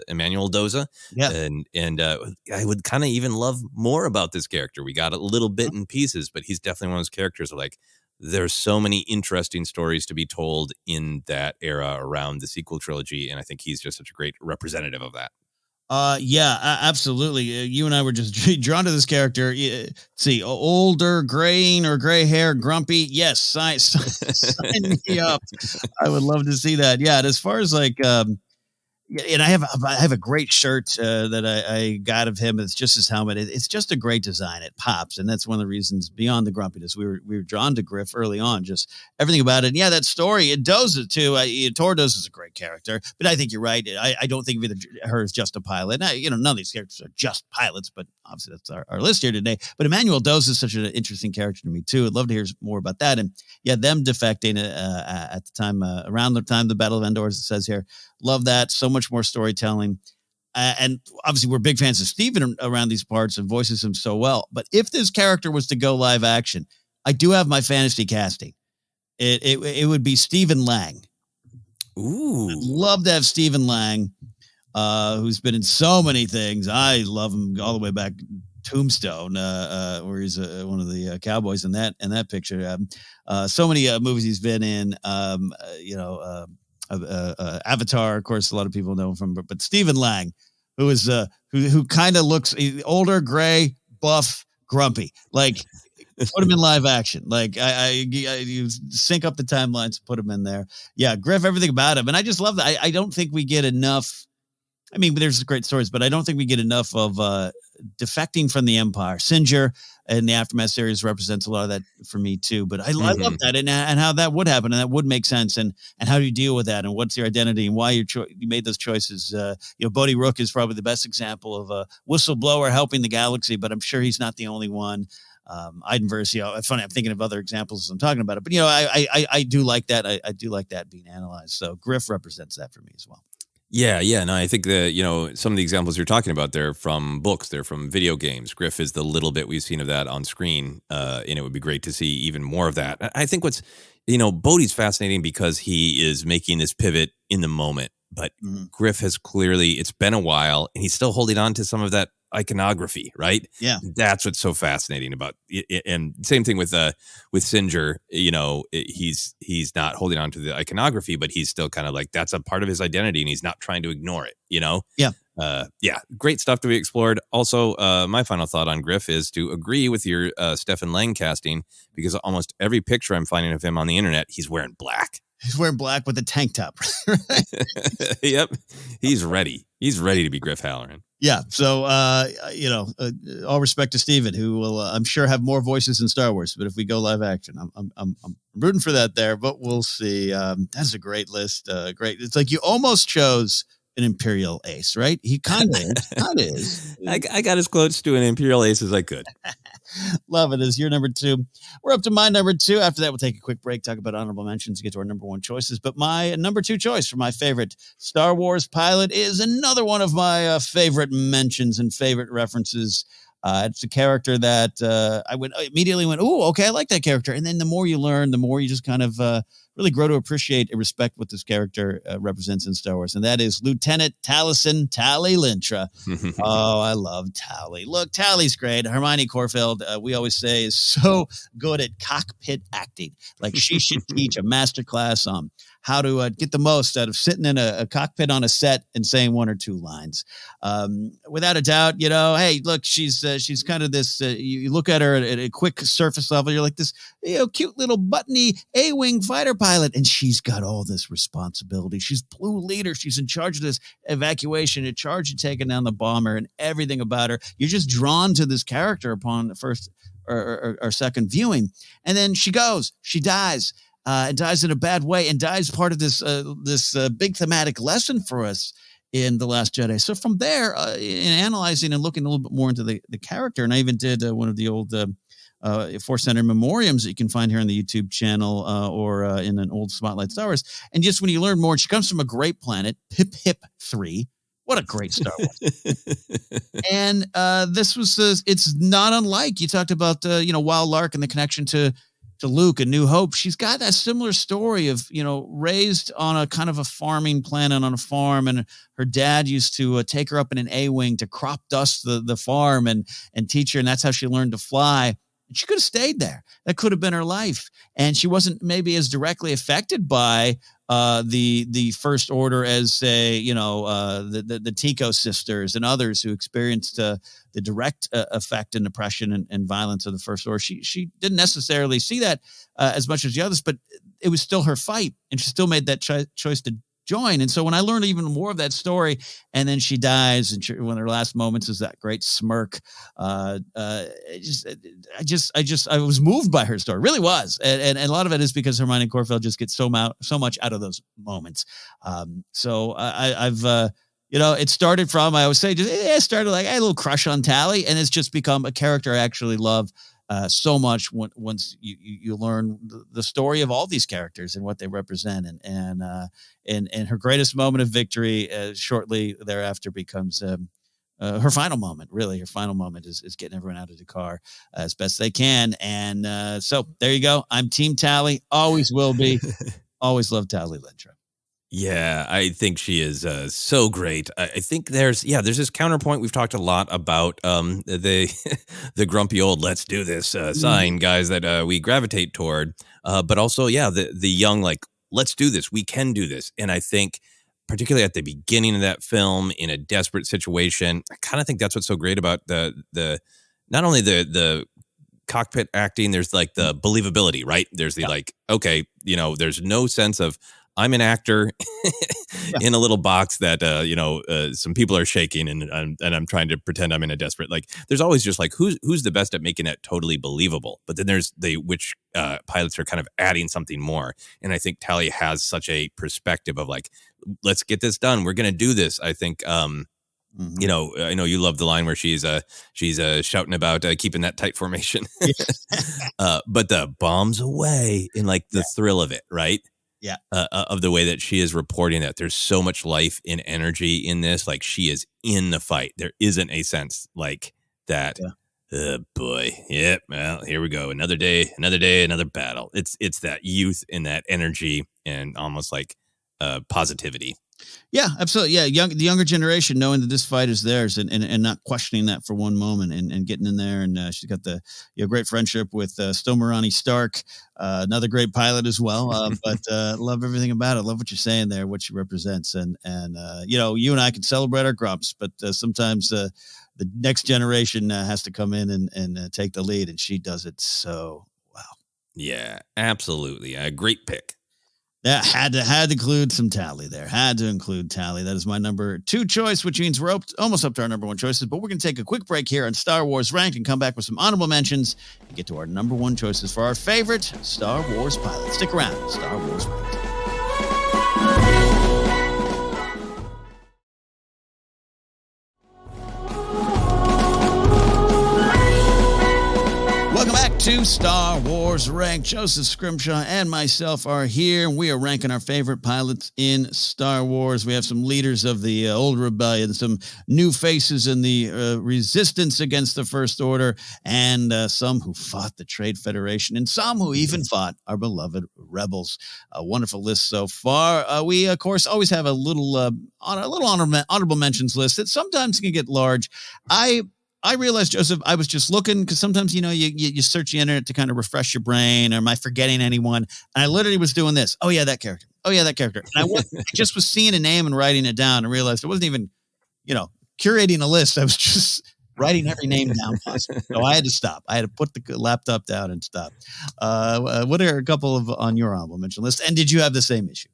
Emmanuel Doza. Yeah. And I would kind of even love more about this character. We got a little bit in pieces, but he's definitely one of those characters where, like, there's so many interesting stories to be told in that era around the sequel trilogy, and I think he's just such a great representative of that. Absolutely. You and I were just drawn to this character. See, older, graying or gray hair, grumpy. Yes, sign me up. I would love to see that. Yeah, and as far as like, and I have a great shirt that I got of him. It's just his helmet. It's just a great design. It pops, and that's one of the reasons beyond the grumpiness we were drawn to Griff early on. Just everything about it. And yeah, that story. It does it too. Tordos is a great character, but I think you're right. I don't think of her as just a pilot. Now, none of these characters are just pilots, but obviously that's our list here today. But Emmanuel Doza is such an interesting character to me too. I'd love to hear more about that. And yeah, them defecting at the time around the time the Battle of Endor, as it says here. Love that. So much more storytelling. And obviously we're big fans of Steven around these parts and voices him so well. But if this character was to go live action, I do have my fantasy casting. It would be Stephen Lang. Ooh. I'd love to have Stephen Lang, who's been in so many things. I love him all the way back Tombstone, where he's one of the cowboys in that picture. So many movies he's been in, Avatar, of course, a lot of people know him from, but Stephen Lang, who is who kind of looks older, gray, buff, grumpy. Like, put him in live action. Like, you sync up the timelines, put him in there. Yeah, Griff, everything about him, and I just love that. I don't think we get enough. I mean, there's great stories, but I don't think we get enough of defecting from the Empire. Singer and the Aftermath series represents a lot of that for me too. But I love that and how that would happen, and that would make sense. And how do you deal with that? And what's your identity and why you made those choices? Bodhi Rook is probably the best example of a whistleblower helping the galaxy, but I'm sure he's not the only one. Iden Versio. It's funny. I'm thinking of other examples as I'm talking about it, but I do like that. I do like that being analyzed. So Griff represents that for me as well. Yeah. No, I think that, some of the examples you're talking about, they're from books, they're from video games. Griff is the little bit we've seen of that on screen, and it would be great to see even more of that. I think what's, Bodhi's fascinating because he is making this pivot in the moment, but Griff has clearly, it's been a while, and he's still holding on to some of that iconography, right? Yeah. That's what's so fascinating about it. And same thing with Singer, he's not holding on to the iconography, but he's still kind of like, that's a part of his identity and he's not trying to ignore it, Yeah. Great stuff to be explored. Also, my final thought on Griff is to agree with your Stephen Lang casting, because almost every picture I'm finding of him on the internet, he's wearing black. He's wearing black with a tank top. Yep. He's ready. He's ready to be Griff Halloran. Yeah. So, all respect to Steven, who will, I'm sure, have more voices in Star Wars. But if we go live action, I'm rooting for that there. But we'll see. That's a great list. Great. It's like you almost chose an Imperial ace, right? He kind of is. I got as close to an Imperial ace as I could. Love it. Is your number two. We're up to my number two. After that, we'll take a quick break, talk about honorable mentions, get to our number one choices. But my number two choice for my favorite Star Wars pilot is another one of my favorite mentions and favorite references. It's a character that I immediately went, oh, okay, I like that character. And then the more you learn, the more you just kind of really grow to appreciate and respect what this character represents in Star Wars. And that is Lieutenant Talison Talintra. Oh, I love Tally. Look, Tally's great. Hermione Corfield, we always say, is so good at cockpit acting. Like, she should teach a masterclass on how to get the most out of sitting in a cockpit on a set and saying one or two lines. Without a doubt, hey, look, she's kind of this, you look at her at a quick surface level, you're like this, cute little buttony A-wing fighter pilot, and she's got all this responsibility. She's blue leader. She's in charge of this evacuation, in charge of taking down the bomber, and everything about her. You're just drawn to this character upon the first or second viewing. And then she dies. And dies in a bad way, and dies part of this big thematic lesson for us in The Last Jedi. So from there, in analyzing and looking a little bit more into the character, and I even did one of the old Force Center memoriams that you can find here on the YouTube channel or in an old Spotlight Star Wars. And just when you learn more, she comes from a great planet, Pip 3. What a great Star Wars. And it's not unlike, you talked about, Wild Lark and the connection to Luke and New Hope. She's got that similar story of, raised on a kind of a farming planet on a farm. And her dad used to take her up in an A-wing to crop dust the farm and teach her. And that's how she learned to fly. And she could have stayed there. That could have been her life. And she wasn't maybe as directly affected by the First Order as, say, the Tico sisters and others who experienced the direct effect and oppression and violence of the First Order. She didn't necessarily see that as much as the others, but it was still her fight, and she still made that choice to join. And so when I learned even more of that story, and then she dies, and one of her last moments is that great smirk. I was moved by her story, really was, and a lot of it is because Hermione Corfield just gets so much out of those moments. So I've it started from, I always say, it started like I had a little crush on Tally, and it's just become a character I actually love so much once you learn the story of all these characters and what they represent, and her greatest moment of victory shortly thereafter becomes her final moment. Really, her final moment is getting everyone out of the car as best they can, and so there you go. I'm Team Tally, always will be, always love Talintra. Yeah, I think she is so great. I think there's this counterpoint. We've talked a lot about the grumpy old "let's do this" sign guys that we gravitate toward, but also the young, like, let's do this, we can do this. And I think particularly at the beginning of that film, in a desperate situation, I kind of think that's what's so great about the not only the cockpit acting, there's like the believability, right? There's the like, okay, there's no sense of I'm an actor in a little box that some people are shaking, and I'm trying to pretend I'm in a desperate. Like, there's always just like who's the best at making it totally believable. But then there's which pilots are kind of adding something more. And I think Tally has such a perspective of like, let's get this done. We're gonna do this. I think I know you love the line where she's shouting about keeping that tight formation, but the bombs away in like the thrill of it, right? Yeah. Of the way that she is reporting that there's so much life and energy in this. Like, she is in the fight. There isn't a sense like that. Oh boy. Yep. Well, here we go. Another day, another battle. It's that youth and that energy and almost like positivity. Yeah, absolutely. Yeah, the younger generation knowing that this fight is theirs and not questioning that for one moment and getting in there. And she's got the great friendship with Stomarani Stark, another great pilot as well. But love everything about it. Love what you're saying there, what she represents. And you and I can celebrate our grumps, but sometimes the next generation has to come in and take the lead, and she does it so well. Yeah, absolutely. A great pick. Yeah, had to include some Tally there. Had to include Tally. That is my number 2 choice, which means we're almost up to our number 1 choices. But we're going to take a quick break here on Star Wars Ranked and come back with some honorable mentions and get to our number 1 choices for our favorite Star Wars pilots. Stick around. Star Wars Ranked. Welcome back to Star Wars Ranked. Joseph Scrimshaw and myself are here, and we are ranking our favorite pilots in Star Wars. We have some leaders of the old rebellion, some new faces in the resistance against the First Order, and some who fought the Trade Federation, and some who even fought our beloved rebels. A wonderful list so far. We, of course, always have a little honorable mentions list that sometimes can get large. I realized, Joseph, I was just looking because sometimes, you search the internet to kind of refresh your brain. Or am I forgetting anyone? And I literally was doing this. Oh, yeah, that character. Oh, yeah, that character. And I just was seeing a name and writing it down and realized I wasn't even, curating a list. I was just writing every name down possible. So I had to stop. I had to put the laptop down and stop. What are a couple of on your honorable mention list? And did you have the same issue?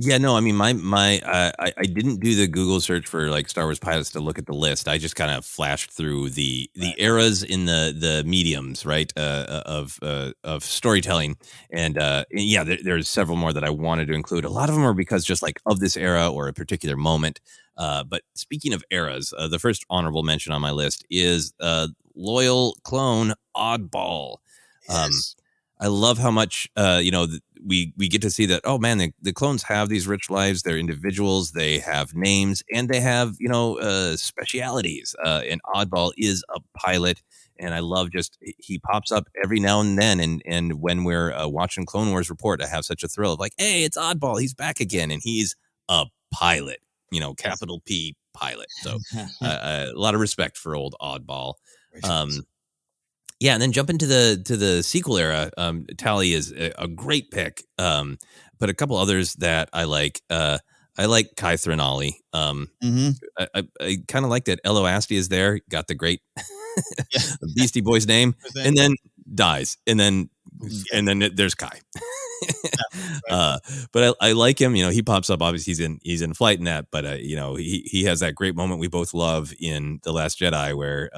Yeah, no, I mean, I didn't do the Google search for like Star Wars pilots to look at the list. I just kind of flashed through the eras in the mediums, right, of storytelling, and there's several more that I wanted to include. A lot of them are because just like of this era or a particular moment. But speaking of eras, the first honorable mention on my list is Loyal Clone Oddball. Yes. I love how much, we get to see that, oh man, the clones have these rich lives. They're individuals. They have names, and they have specialities. And Oddball is a pilot, and I love just he pops up every now and then. And when we're watching Clone Wars Report, I have such a thrill of like, hey, it's Oddball. He's back again, and he's a pilot. Capital P pilot. So a lot of respect for old Oddball. Yeah, and then jump into the sequel era. Tally is a great pick, but a couple others that I like. I like Kai Threnali. I kind of like that Elo Asti is there. Got the great Beastie Boys name, and then dies, and then there's Kai. But I like him. He pops up. Obviously, he's in flight in that, but he has that great moment we both love in The Last Jedi where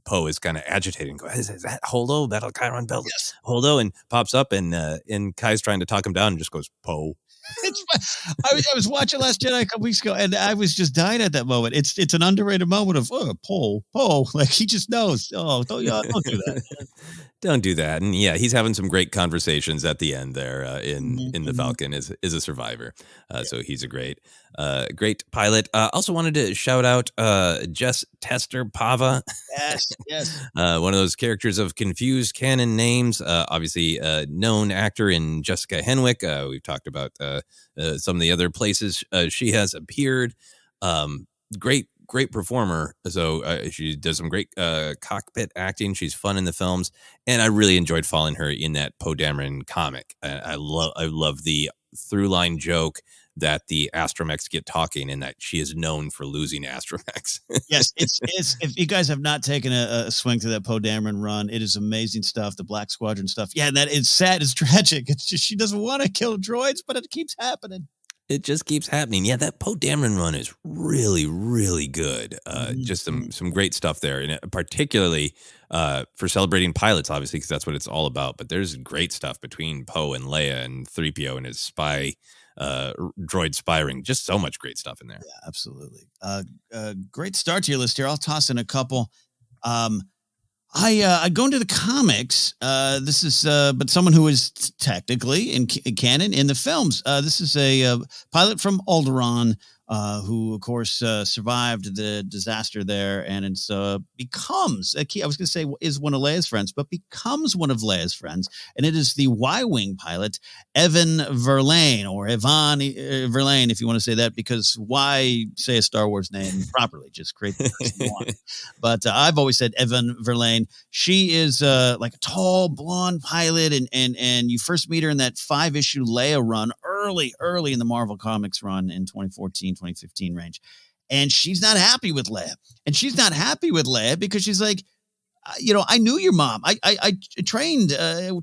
Poe is kind of agitating. Is that Holdo? Battle Chiron Belt? Yes. Holdo, and pops up, and Kai's trying to talk him down, and just goes, Poe. I was watching Last Jedi a couple weeks ago, and I was just dying at that moment. It's an underrated moment of Poe, like he just knows. Oh, don't do that. Don't do that. And yeah, he's having some great conversations at the end there in the Falcon is a survivor. So he's a great pilot. Also wanted to shout out Jess Tester Pava. Yes. One of those characters of confused canon names. Obviously known actor in Jessica Henwick. We've talked about some of the other places she has appeared. Great performer. So she does some great cockpit acting. She's fun in the films, and I really enjoyed following her in that Poe Dameron comic. I love the through line joke that the astromechs get talking, and that she is known for losing astromechs. Yes, it's if you guys have not taken a swing to that Poe Dameron run, it is amazing stuff. The Black Squadron stuff, and that it's sad, it's tragic. It's just she doesn't want to kill droids, but it keeps happening. It just keeps happening. Yeah, that Poe Dameron run is really, really good. Just some great stuff there, and particularly for celebrating pilots, obviously, because that's what it's all about. But there's great stuff between Poe and Leia and 3PO and his spy droid spy ring. Just so much great stuff in there. Yeah, absolutely. Great start to your list here. I'll toss in a couple. I go into the comics. This is, but someone who is technically in canon in the films. This is a pilot from Alderaan, who, of course, survived the disaster there, and it's becomes a key. I was going to say is one of Leia's friends, but becomes one of Leia's friends, and it is the Y-wing pilot Evan Verlaine, or Evan Verlaine, if you want to say that, because why say a Star Wars name properly? Just create the person you want. But I've always said Evan Verlaine. She is like a tall blonde pilot, and you first meet her in that 5-issue Leia run early in the Marvel Comics run in 2015 range. And she's not happy with Leia. And she's not happy with Leia because she's like, I knew your mom. I trained,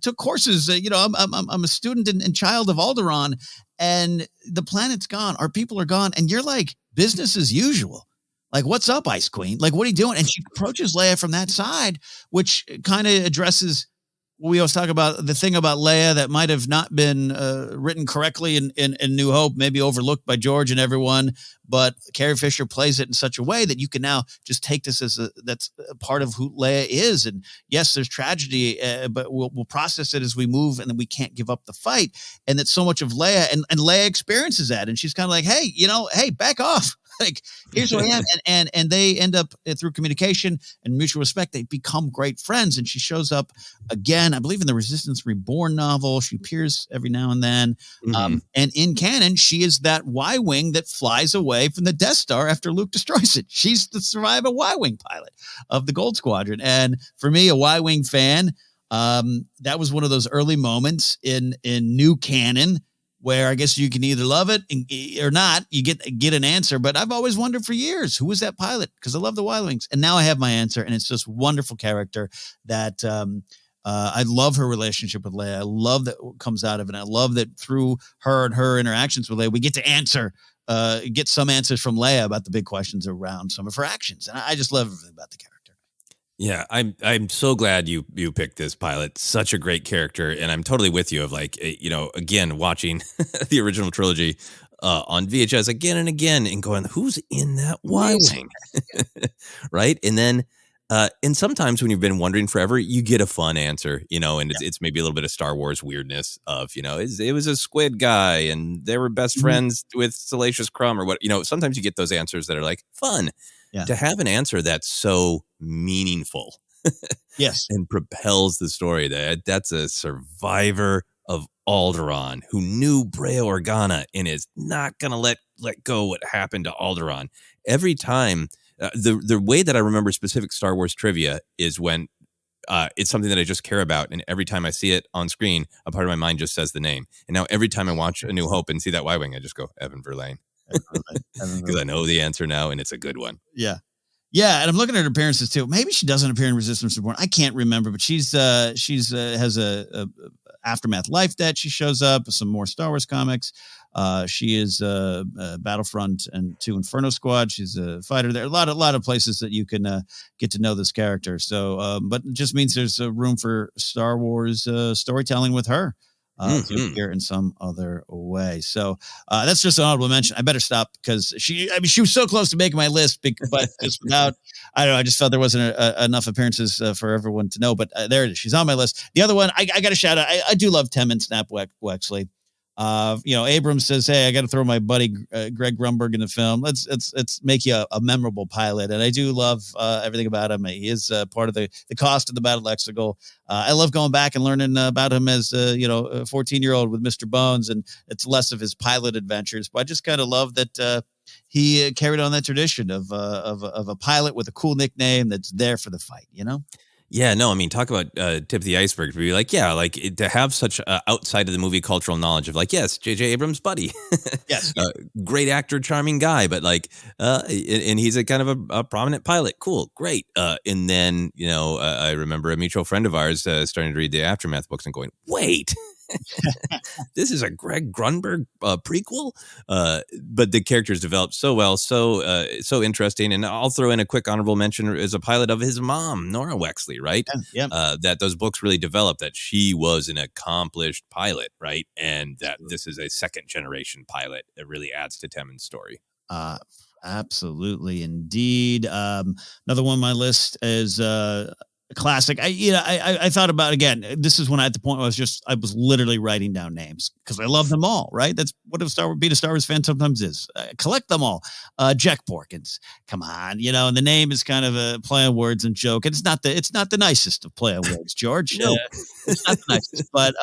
took courses. I'm a student and child of Alderaan, and the planet's gone. Our people are gone. And you're like, business as usual. Like, what's up, Ice Queen? Like, what are you doing? And she approaches Leia from that side, which kind of addresses we always talk about the thing about Leia that might have not been written correctly in New Hope, maybe overlooked by George and everyone, but Carrie Fisher plays it in such a way that you can now just take this as that's a part of who Leia is. And yes, there's tragedy, but we'll process it as we move, and then we can't give up the fight. And that's so much of Leia, and Leia experiences that, and she's kind of like, hey, back off. Like, here's who I am. And they end up through communication and mutual respect, they become great friends. And she shows up again, I believe, in the Resistance Reborn novel. She appears every now and then. Mm-hmm. And in canon, she is that Y-wing that flies away from the Death Star after Luke destroys it. She's the surviving Y-wing pilot of the Gold Squadron. And for me, a Y-wing fan, that was one of those early moments in new canon where I guess you can either love it or not. You get an answer. But I've always wondered for years, who was that pilot? Because I love the Y-wings. And now I have my answer, and it's just wonderful character that I love her relationship with Leia. I love that what comes out of it. I love that through her and her interactions with Leia, we get to get some answers from Leia about the big questions around some of her actions. And I just love everything about the character. Yeah, I'm so glad you picked this pilot. Such a great character, and I'm totally with you. Of like, again, watching the original trilogy on VHS again and again, and going, "Who's in that Y-wing?" Right, and then And sometimes when you've been wondering forever, you get a fun answer, and it's maybe a little bit of Star Wars weirdness of, it was a squid guy and they were best friends with Salacious Crumb or what, sometimes you get those answers that are like fun. Yeah. To have an answer that's so meaningful yes, and propels the story, that's a survivor of Alderaan who knew Brea Organa and is not going to let go what happened to Alderaan. Every time, the way that I remember specific Star Wars trivia is when it's something that I just care about, and every time I see it on screen, a part of my mind just says the name. And now every time I watch A New Hope and see that Y-Wing, I just go, Evan Verlaine. Because I know the answer now, and it's a good one. Yeah. Yeah, and I'm looking at her appearances too. Maybe she doesn't appear in Resistance Reborn. I can't remember, but she's has a Aftermath Life that she shows up. Some more Star Wars comics. She is Battlefront and 2 Inferno Squad. She's a fighter there. A lot of places that you can get to know this character. So, but it just means there's a room for Star Wars storytelling with her. To appear in some other way. So that's just an honorable mention. I better stop because she was so close to making my list, but just without, I don't know, I just thought there wasn't enough appearances for everyone to know, but there it is. She's on my list. The other one, I got to shout out. I do love Tem and Snap Wexley. Abrams says, hey, I got to throw my buddy Greg Grunberg in the film. Let's make you a memorable pilot. And I do love everything about him. He is part of the cost of the Battle Lexical. I love going back and learning about him as a 14-year-old with Mr. Bones, and it's less of his pilot adventures. But I just kind of love that he carried on that tradition of a pilot with a cool nickname that's there for the fight. Yeah, no, I mean, talk about tip of the iceberg to be like, yeah, like to have such outside of the movie cultural knowledge of like, yes, J.J. Abrams' buddy. Yes. Great actor, charming guy, but like, and he's a kind of a prominent pilot. Cool, great. And then, I remember a mutual friend of ours starting to read the Aftermath books and going, wait. This is a Greg Grunberg prequel, but the characters developed so well, so interesting. And I'll throw in a quick honorable mention as a pilot of his mom, Nora Wexley, right? Yeah. That those books really developed that she was an accomplished pilot, right? And that this is a second generation pilot that really adds to Temen's story. Absolutely, indeed. Another one on my list is classic. I thought about, again, this is when I at the point where I was literally writing down names because I love them all, right? That's what being a Star Wars fan sometimes is. Collect them all. Jack Borkins, come on, and the name is kind of a play on words and joke. And it's not the nicest of play on words, George. No. It's not the nicest, but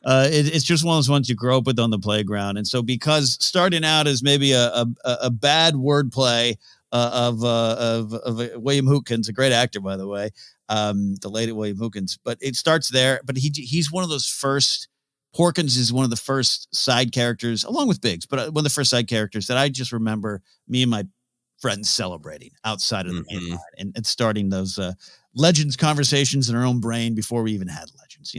it's just one of those ones you grow up with on the playground. And so because starting out as maybe a bad wordplay of William Hootkins, a great actor, by the way, the late William Hootkins, but it starts there. But he's one of those first. Porkins is one of the first side characters, along with Biggs, but one of the first side characters that I just remember me and my friends celebrating outside of the main line and starting those Legends conversations in our own brain before we even had Legends,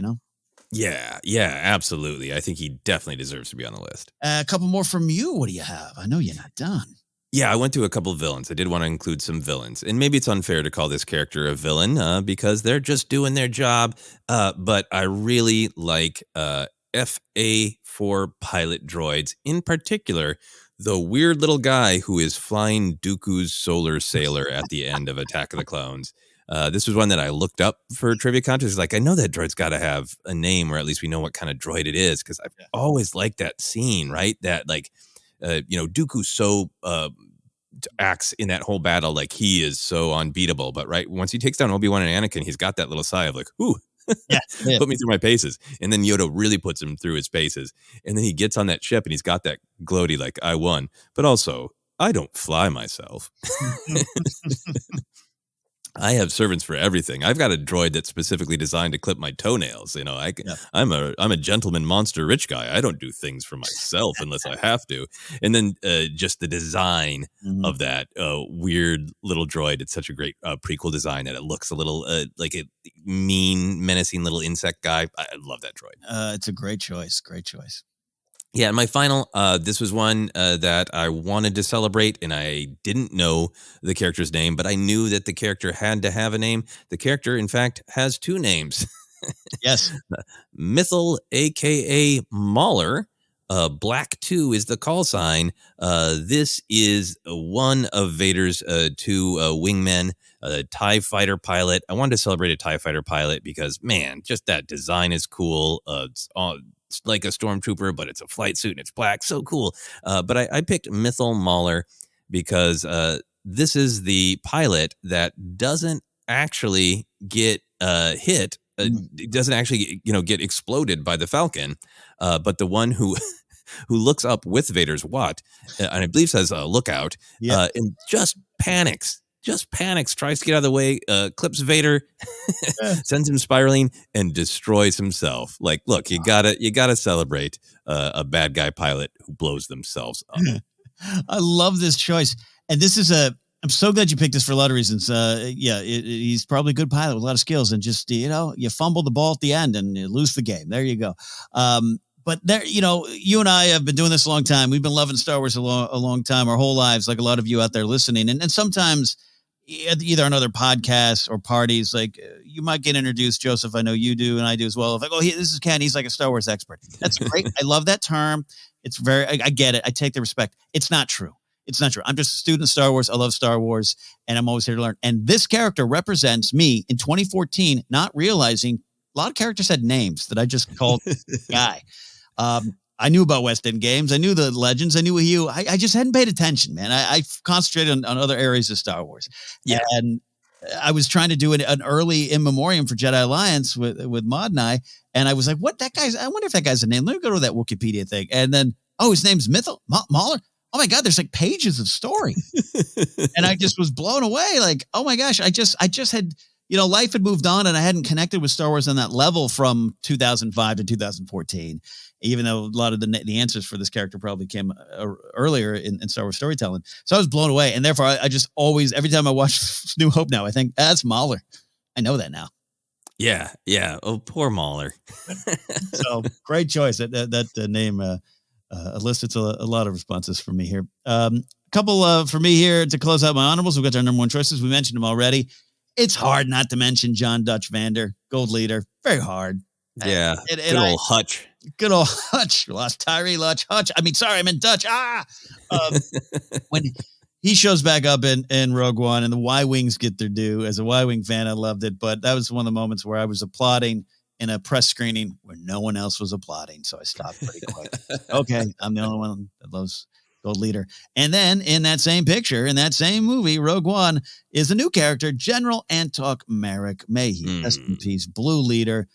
Yeah, absolutely. I think he definitely deserves to be on the list. A couple more from you. What do you have? I know you're not done. Yeah, I went to a couple of villains. I did want to include some villains. And maybe it's unfair to call this character a villain because they're just doing their job. But I really like FA4 pilot droids, in particular, the weird little guy who is flying Dooku's solar sailor at the end of Attack of the Clones. This was one that I looked up for trivia contests. Like, I know that droid's got to have a name, or at least we know what kind of droid it is, because I've always liked that scene, right? That, like, Dooku's so acts in that whole battle like he is so unbeatable. But, right, once he takes down Obi-Wan and Anakin, he's got that little sigh of like, ooh, put me through my paces. And then Yoda really puts him through his paces. And then he gets on that ship and he's got that gloaty, like, I won. But also, I don't fly myself. I have servants for everything. I've got a droid that's specifically designed to clip my toenails. I'm a gentleman monster rich guy. I don't do things for myself unless I have to. And then just the design of that weird little droid. It's such a great prequel design, and it looks a little like a mean, menacing little insect guy. I love that droid. It's a great choice. Great choice. Yeah, and my final, this was one that I wanted to celebrate, and I didn't know the character's name, but I knew that the character had to have a name. The character, in fact, has two names. Yes. Mythal, a.k.a. Mauler, Black 2 is the call sign. This is one of Vader's two wingmen, a TIE fighter pilot. I wanted to celebrate a TIE fighter pilot because, man, just that design is cool. It's like a stormtrooper, but it's a flight suit and it's black. So cool. But I picked Mythal Mauler because this is the pilot that doesn't actually get hit. It doesn't actually, get exploded by the Falcon, but the one who looks up with Vader's watch, and I believe says "lookout," and just panics, tries to get out of the way, clips Vader, sends him spiraling, and destroys himself. Like, look, you gotta celebrate a bad guy pilot who blows themselves up. I love this choice, and this is I'm so glad you picked this for a lot of reasons. He's probably a good pilot with a lot of skills, and just, you fumble the ball at the end and you lose the game. There you go. But there, you and I have been doing this a long time. We've been loving Star Wars a long time, our whole lives, like a lot of you out there listening. And sometimes either on other podcasts or parties, like you might get introduced, Joseph, I know you do, and I do as well. Like, this is Ken. He's like a Star Wars expert. That's great. I love that term. It's I get it. I take the respect. It's not true. It's not true. I'm just a student of Star Wars. I love Star Wars, and I'm always here to learn. And this character represents me in 2014, not realizing a lot of characters had names that I just called guy. I knew about West End Games. I knew the legends. I knew Hugh. I just hadn't paid attention, man. I concentrated on other areas of Star Wars. Yeah. And I was trying to do an early in memoriam for Jedi Alliance with Maud and I was like, what, that guy's, I wonder if that guy's a name. Let me go to that Wikipedia thing. And then, his name's Mythal Mauler. Oh my God, there's like pages of story. And I just was blown away. Like, oh my gosh, I just had, life had moved on and I hadn't connected with Star Wars on that level from 2005 to 2014, even though a lot of the answers for this character probably came earlier in Star Wars storytelling. So I was blown away. And therefore I just always, every time I watch New Hope now, I think that's Mahler. I know that now. Yeah. Yeah. Oh, poor Mahler. So great choice. That name, elicits a lot of responses from me here. Couple for me here to close out my honorables. We've got our number one choices. We mentioned them already. It's hard not to mention John Dutch Vander, Gold Leader. Very hard. Yeah. Good old Hutch. Good old Hutch. Lost Tyree Hutch. I meant Dutch. When he shows back up in Rogue One and the Y-Wings get their due. As a Y-Wing fan, I loved it. But that was one of the moments where I was applauding in a press screening where no one else was applauding. So I stopped pretty quick. Okay, I'm the only one that loves Gold Leader. And then in that same picture, in that same movie, Rogue One, is a new character, General Antok Merrick. May he rest in peace, Blue Leader.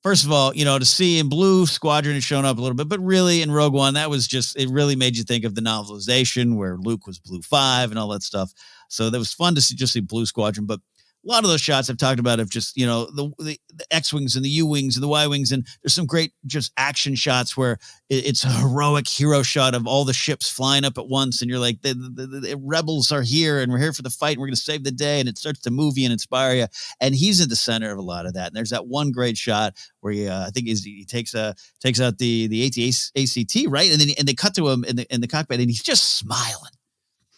First of all, to see in Blue Squadron has shown up a little bit, but really in Rogue One, that was just, it really made you think of the novelization where Luke was Blue 5 and all that stuff. So that was fun to see Blue Squadron, but a lot of those shots I've talked about of just, the X-Wings and the U-Wings and the Y-Wings. And there's some great just action shots where it's a heroic hero shot of all the ships flying up at once. And you're like, the rebels are here and we're here for the fight and we're going to save the day. And it starts to move you and inspire you. And he's at the center of a lot of that. And there's that one great shot where I think he takes out the ACT, right? And then they cut to him in the cockpit and he's just smiling.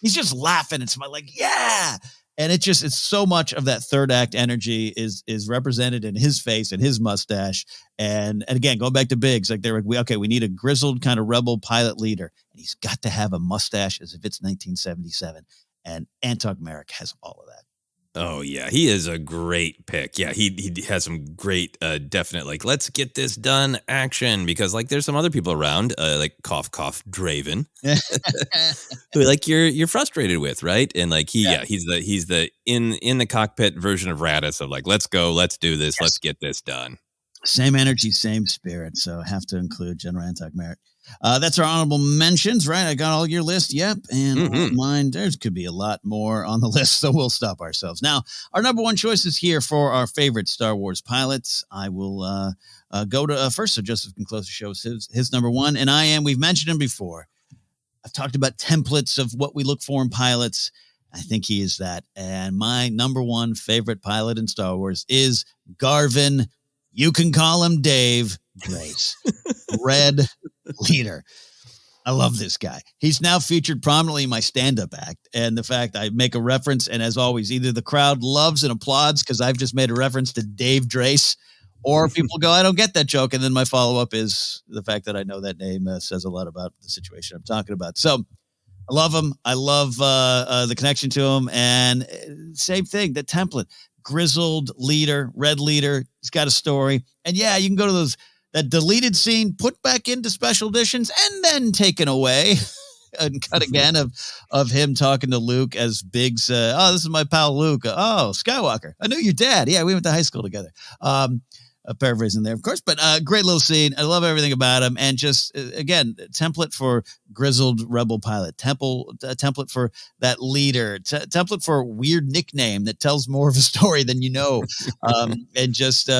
He's just laughing and smiling like, yeah. And it's so much of that third act energy is represented in his face and his mustache. And again, going back to Biggs, like we need a grizzled kind of rebel pilot leader. And he's got to have a mustache as if it's 1977. And Antok Merrick has all of that. Oh, yeah. He is a great pick. Yeah, he has some great, definite, like, let's get this done action. Because, like, there's some other people around, like, cough, Draven, who, like, you're frustrated with, right? And, like, he's the in the cockpit version of Radis of, like, let's go, let's do this, let's get this done. Same energy, same spirit. So I have to include General Antok Merrick. That's our honorable mentions, right? I got all your list. Yep. And mine, there could be a lot more on the list, so we'll stop ourselves. Now, our number one choice is here for our favorite Star Wars pilots. I will go to first, so Joseph can close the show with his number one. And we've mentioned him before. I've talked about templates of what we look for in pilots. I think he is that. And my number one favorite pilot in Star Wars is Garvin. You can call him Dave Drace. Red Leader. I love this guy. He's now featured prominently in my stand-up act. And the fact I make a reference, and as always, either the crowd loves and applauds because I've just made a reference to Dave Drace, Or people go, I don't get that joke. And then my follow-up is the fact that I know that name says a lot about the situation I'm talking about. So I love him. I love the connection to him. And same thing, the template. Grizzled leader, red leader. He's got a story. And yeah, you can go to that deleted scene, put back into special editions, and then taken away. And cut again of him talking to Luke as Biggs. This is my pal Luke. Oh, Skywalker. I knew your dad. Yeah, we went to high school together. Paraphrasing there, of course, but great little scene. I love everything about him. And just, again, template for grizzled rebel pilot, template for that leader, template for a weird nickname that tells more of a story than you know. And just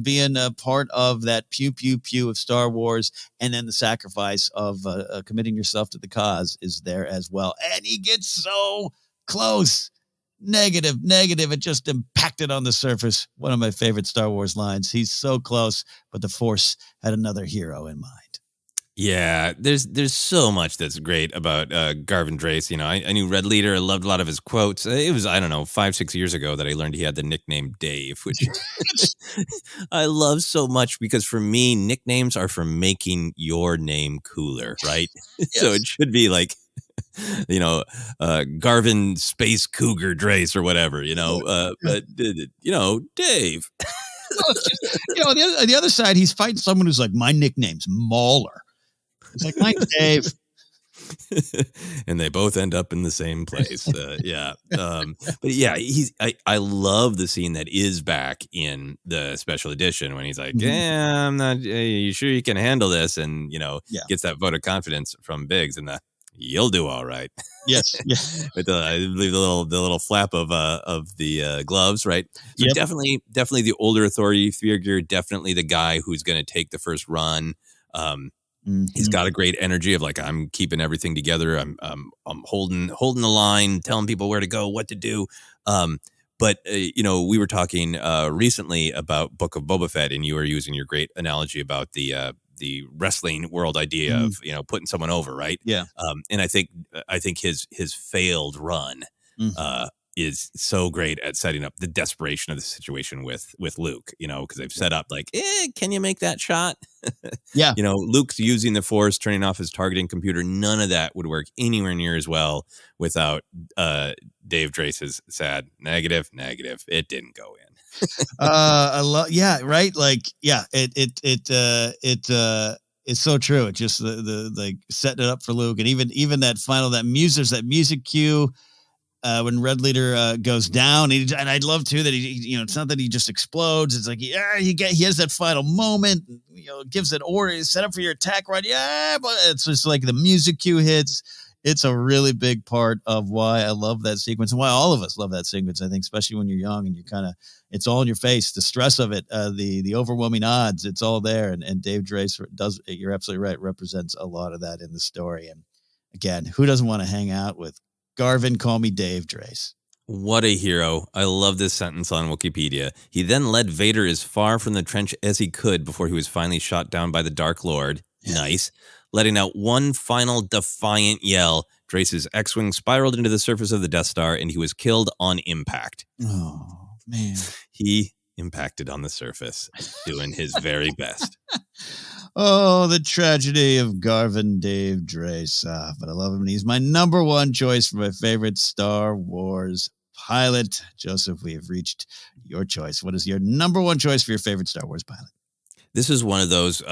being a part of that pew, pew, pew of Star Wars. And then the sacrifice of committing yourself to the cause is there as well. And he gets so close. Negative. It just impacted on the surface. One of my favorite Star Wars lines. He's so close, but the Force had another hero in mind. Yeah, there's so much that's great about Garvin Drace. You know, I knew Red Leader. I loved a lot of his quotes. It was, I don't know, 5-6 years ago that I learned he had the nickname Dave, which I love so much because for me, nicknames are for making your name cooler, right? Yes. So it should be like, you know, Garvin Space Cougar Drace or whatever, you know, but, you know, Dave. Well, just, you know, on the other side, he's fighting someone who's like, my nickname's Mauler. It's like, mine's Dave. And they both end up in the same place. Yeah. But yeah, I love the scene that is back in the special edition when he's like, yeah, I'm not, you sure you can handle this? And, you know, gets that vote of confidence from Biggs and you'll do all right. Yes. With I believe the little flap of the gloves, right? So definitely the older authority figure, definitely the guy who's going to take the first run. He's got a great energy of like, I'm keeping everything together. I'm holding the line, telling people where to go, what to do. But you know, we were talking recently about Book of Boba Fett, and you were using your great analogy about the wrestling world idea of, you know, putting someone over, right? Yeah. And I think his failed run is so great at setting up the desperation of the situation with Luke, you know, because they've set up like, can you make that shot? Yeah. You know, Luke's using the Force, turning off his targeting computer. None of that would work anywhere near as well without Dave Drace's sad negative. It didn't go in. I love, yeah, right. Like, yeah, it's so true. It just the like setting it up for Luke, and even that final, that music cue when Red Leader goes down, and I'd love too that he, you know, it's not that he just explodes. It's like, he has that final moment, you know, gives an order, set up for your attack run. Yeah, but it's just like the music cue hits. It's a really big part of why I love that sequence and why all of us love that sequence. I think, especially when you're young and you're kind of, it's all in your face, the stress of it, the overwhelming odds, it's all there. And Dave Drace does, you're absolutely right, represents a lot of that in the story. And again, who doesn't want to hang out with Garvin? Call me Dave Drace. What a hero. I love this sentence on Wikipedia. He then led Vader as far from the trench as he could before he was finally shot down by the Dark Lord. Yeah. Nice. Letting out one final defiant yell, Drace's X-Wing spiraled into the surface of the Death Star, and he was killed on impact. Oh, man. He impacted on the surface, doing his very best. Oh, the tragedy of Garvin Dave Drace. But I love him, and he's my number one choice for my favorite Star Wars pilot. Joseph, we have reached your choice. What is your number one choice for your favorite Star Wars pilot? This is one of those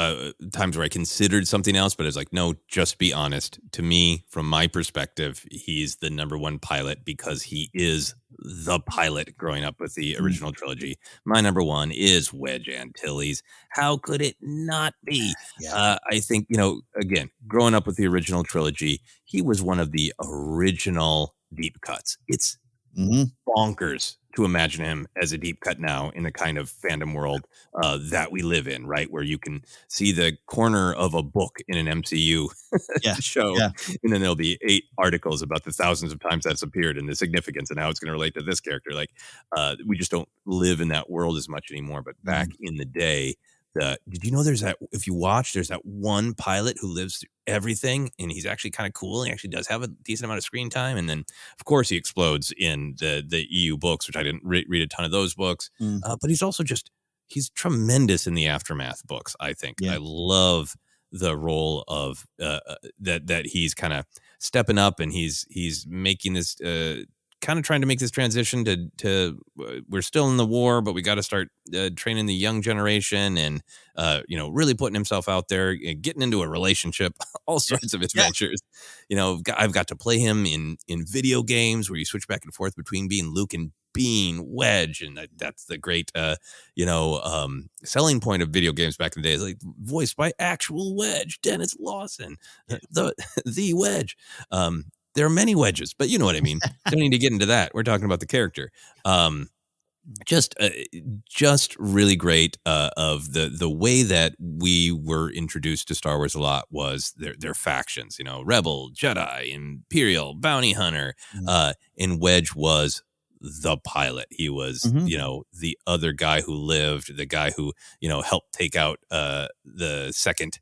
times where I considered something else, but I was like, no, just be honest. To me, from my perspective, he's the number one pilot because he is the pilot growing up with the original trilogy. My number one is Wedge Antilles. How could it not be? Yeah. I think, you know, again, growing up with the original trilogy, he was one of the original deep cuts. It's bonkers to imagine him as a deep cut now in the kind of fandom world that we live in, right? Where you can see the corner of a book in an MCU show, and then there'll be 8 articles about the thousands of times that's appeared and the significance and how it's going to relate to this character. Like, we just don't live in that world as much anymore. But back in the day, did you know there's that, if you watch, there's that one pilot who lives through everything, and he's actually kind of cool. He actually does have a decent amount of screen time. And then, of course, he explodes in the EU books, which I didn't read a ton of those books. But he's also just he's tremendous in the Aftermath books. I think I love the role of that he's kind of stepping up, and he's making this kind of trying to make this transition to we're still in the war, but we got to start training the young generation, and really putting himself out there, getting into a relationship, all sorts of adventures. I've got to play him in video games where you switch back and forth between being Luke and being Wedge, and that's the great selling point of video games back in the day. It's like voiced by actual Wedge, Dennis Lawson, the Wedge. There are many Wedges, but you know what I mean. Don't need to get into that. We're talking about the character. Just really great. Of the way that we were introduced to Star Wars a lot was their factions. Rebel, Jedi, Imperial, Bounty Hunter, and Wedge was the pilot. He was, the other guy who lived, the guy who, helped take out the second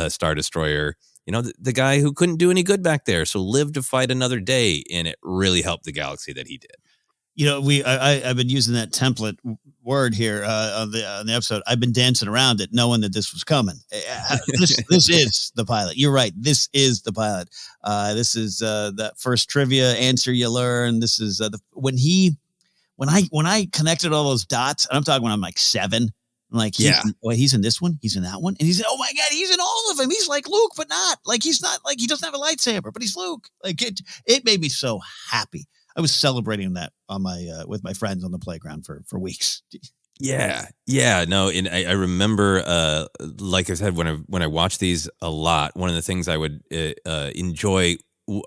Star Destroyer. The guy who couldn't do any good back there, so lived to fight another day, and it really helped the galaxy that he did. I've been using that template word here on the episode. I've been dancing around it, knowing that this was coming. This is the pilot. You're right. This is the pilot. This is that first trivia answer you learn. This is when I connected all those dots, and I'm talking when I'm like 7. Like, he's in this one, he's in that one, and he's in, oh my God, he's in all of them. He's like Luke, but not like, he's not like, he doesn't have a lightsaber, but he's Luke. Like, it made me so happy. I was celebrating that on my with my friends on the playground for weeks. No, and I remember, like I said, when I watched these a lot, one of the things I would enjoy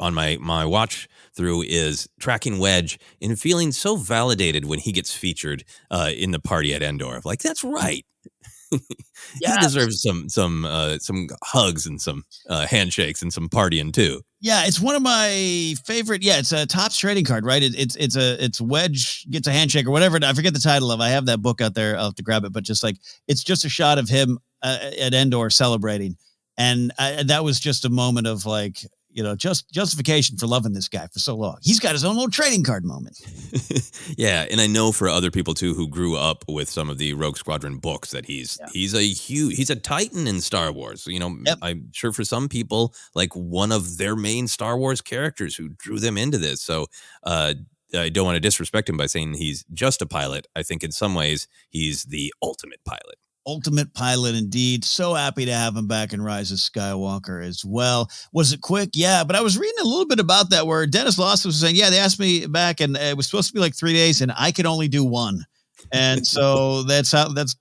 on my watch through is tracking Wedge and feeling so validated when he gets featured in the party at Endor. Like, that's right. He deserves some hugs and some handshakes and some partying too. Yeah, it's one of my favorite. Yeah, it's a Topps trading card, right? It's Wedge gets a handshake or whatever. I forget the title of. I have that book out there. I'll have to grab it. But just like, it's just a shot of him at Endor celebrating, and that was just a moment of like, just justification for loving this guy for so long. He's got his own little trading card moment. Yeah, and I know for other people too who grew up with some of the Rogue Squadron books that he's a titan in Star Wars. I'm sure for some people, like, one of their main Star Wars characters who drew them into this. So I don't want to disrespect him by saying he's just a pilot. I think in some ways he's the ultimate pilot. Ultimate pilot, indeed. So happy to have him back in Rise of Skywalker as well. Was it quick? Yeah, but I was reading a little bit about that where Dennis Lawson was saying, they asked me back, and it was supposed to be like 3 days, and I could only do 1. And so that's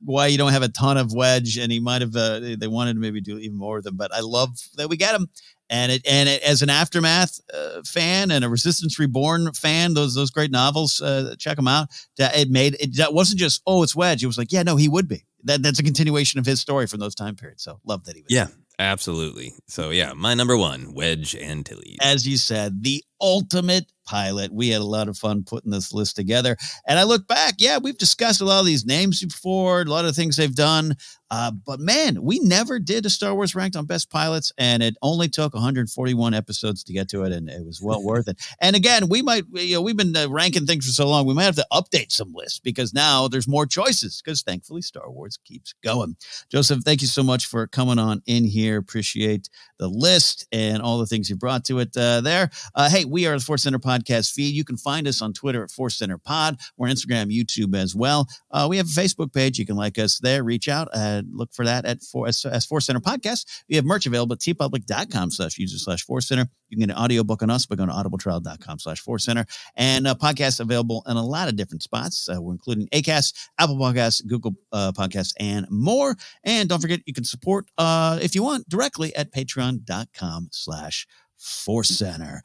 why you don't have a ton of Wedge, and he might have they wanted to maybe do even more of them, but I love that we got him. And it as an Aftermath fan and a Resistance Reborn fan, those great novels, check them out. That wasn't just, it's Wedge. It was like, he would be. That's a continuation of his story from those time periods. So love that he was. Yeah, absolutely. So my number 1, Wedge Antilles. As you said, the ultimate pilot. We had a lot of fun putting this list together. And I look back, we've discussed a lot of these names before, a lot of things they've done. But man, we never did a Star Wars ranked on best pilots, and it only took 141 episodes to get to it, and it was well worth it. And again, we've been ranking things for so long, we might have to update some lists because now there's more choices because thankfully Star Wars keeps going. Joseph, thank you so much for coming on in here. Appreciate the list and all the things you brought to it there. Hey, we are the Force Center podcast feed. You can find us on Twitter at Force Center Pod. We're on Instagram, YouTube as well. We have a Facebook page. You can like us there. Reach out and look for that as Force Center Podcast. We have merch available at tpublic.com/user/Force Center. You can get an audiobook on us by going to audibletrial.com/Force Center. And podcasts available in a lot of different spots. We're including Acast, Apple Podcasts, Google Podcasts, and more. And don't forget, you can support, if you want, directly at patreon.com/Force Center.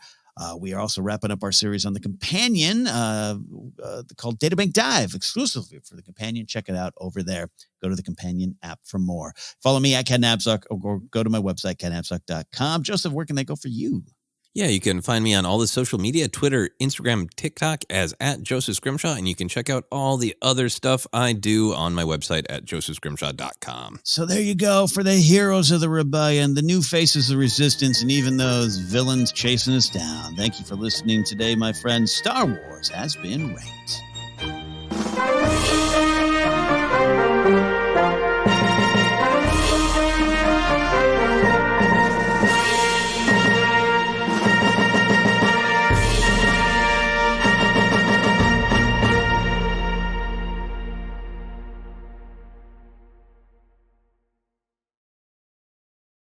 We are also wrapping up our series on the Companion called Databank Dive, exclusively for the Companion. Check it out over there. Go to the Companion app for more. Follow me at Ken Napzok or go to my website, kennapzok.com. Joseph, where can they go for you? Yeah, you can find me on all the social media, Twitter, Instagram, TikTok as at Joseph Scrimshaw, and you can check out all the other stuff I do on my website at josephscrimshaw.com. So there you go for the heroes of the rebellion, the new faces of resistance, and even those villains chasing us down. Thank you for listening today, my friends. Star Wars has been ranked.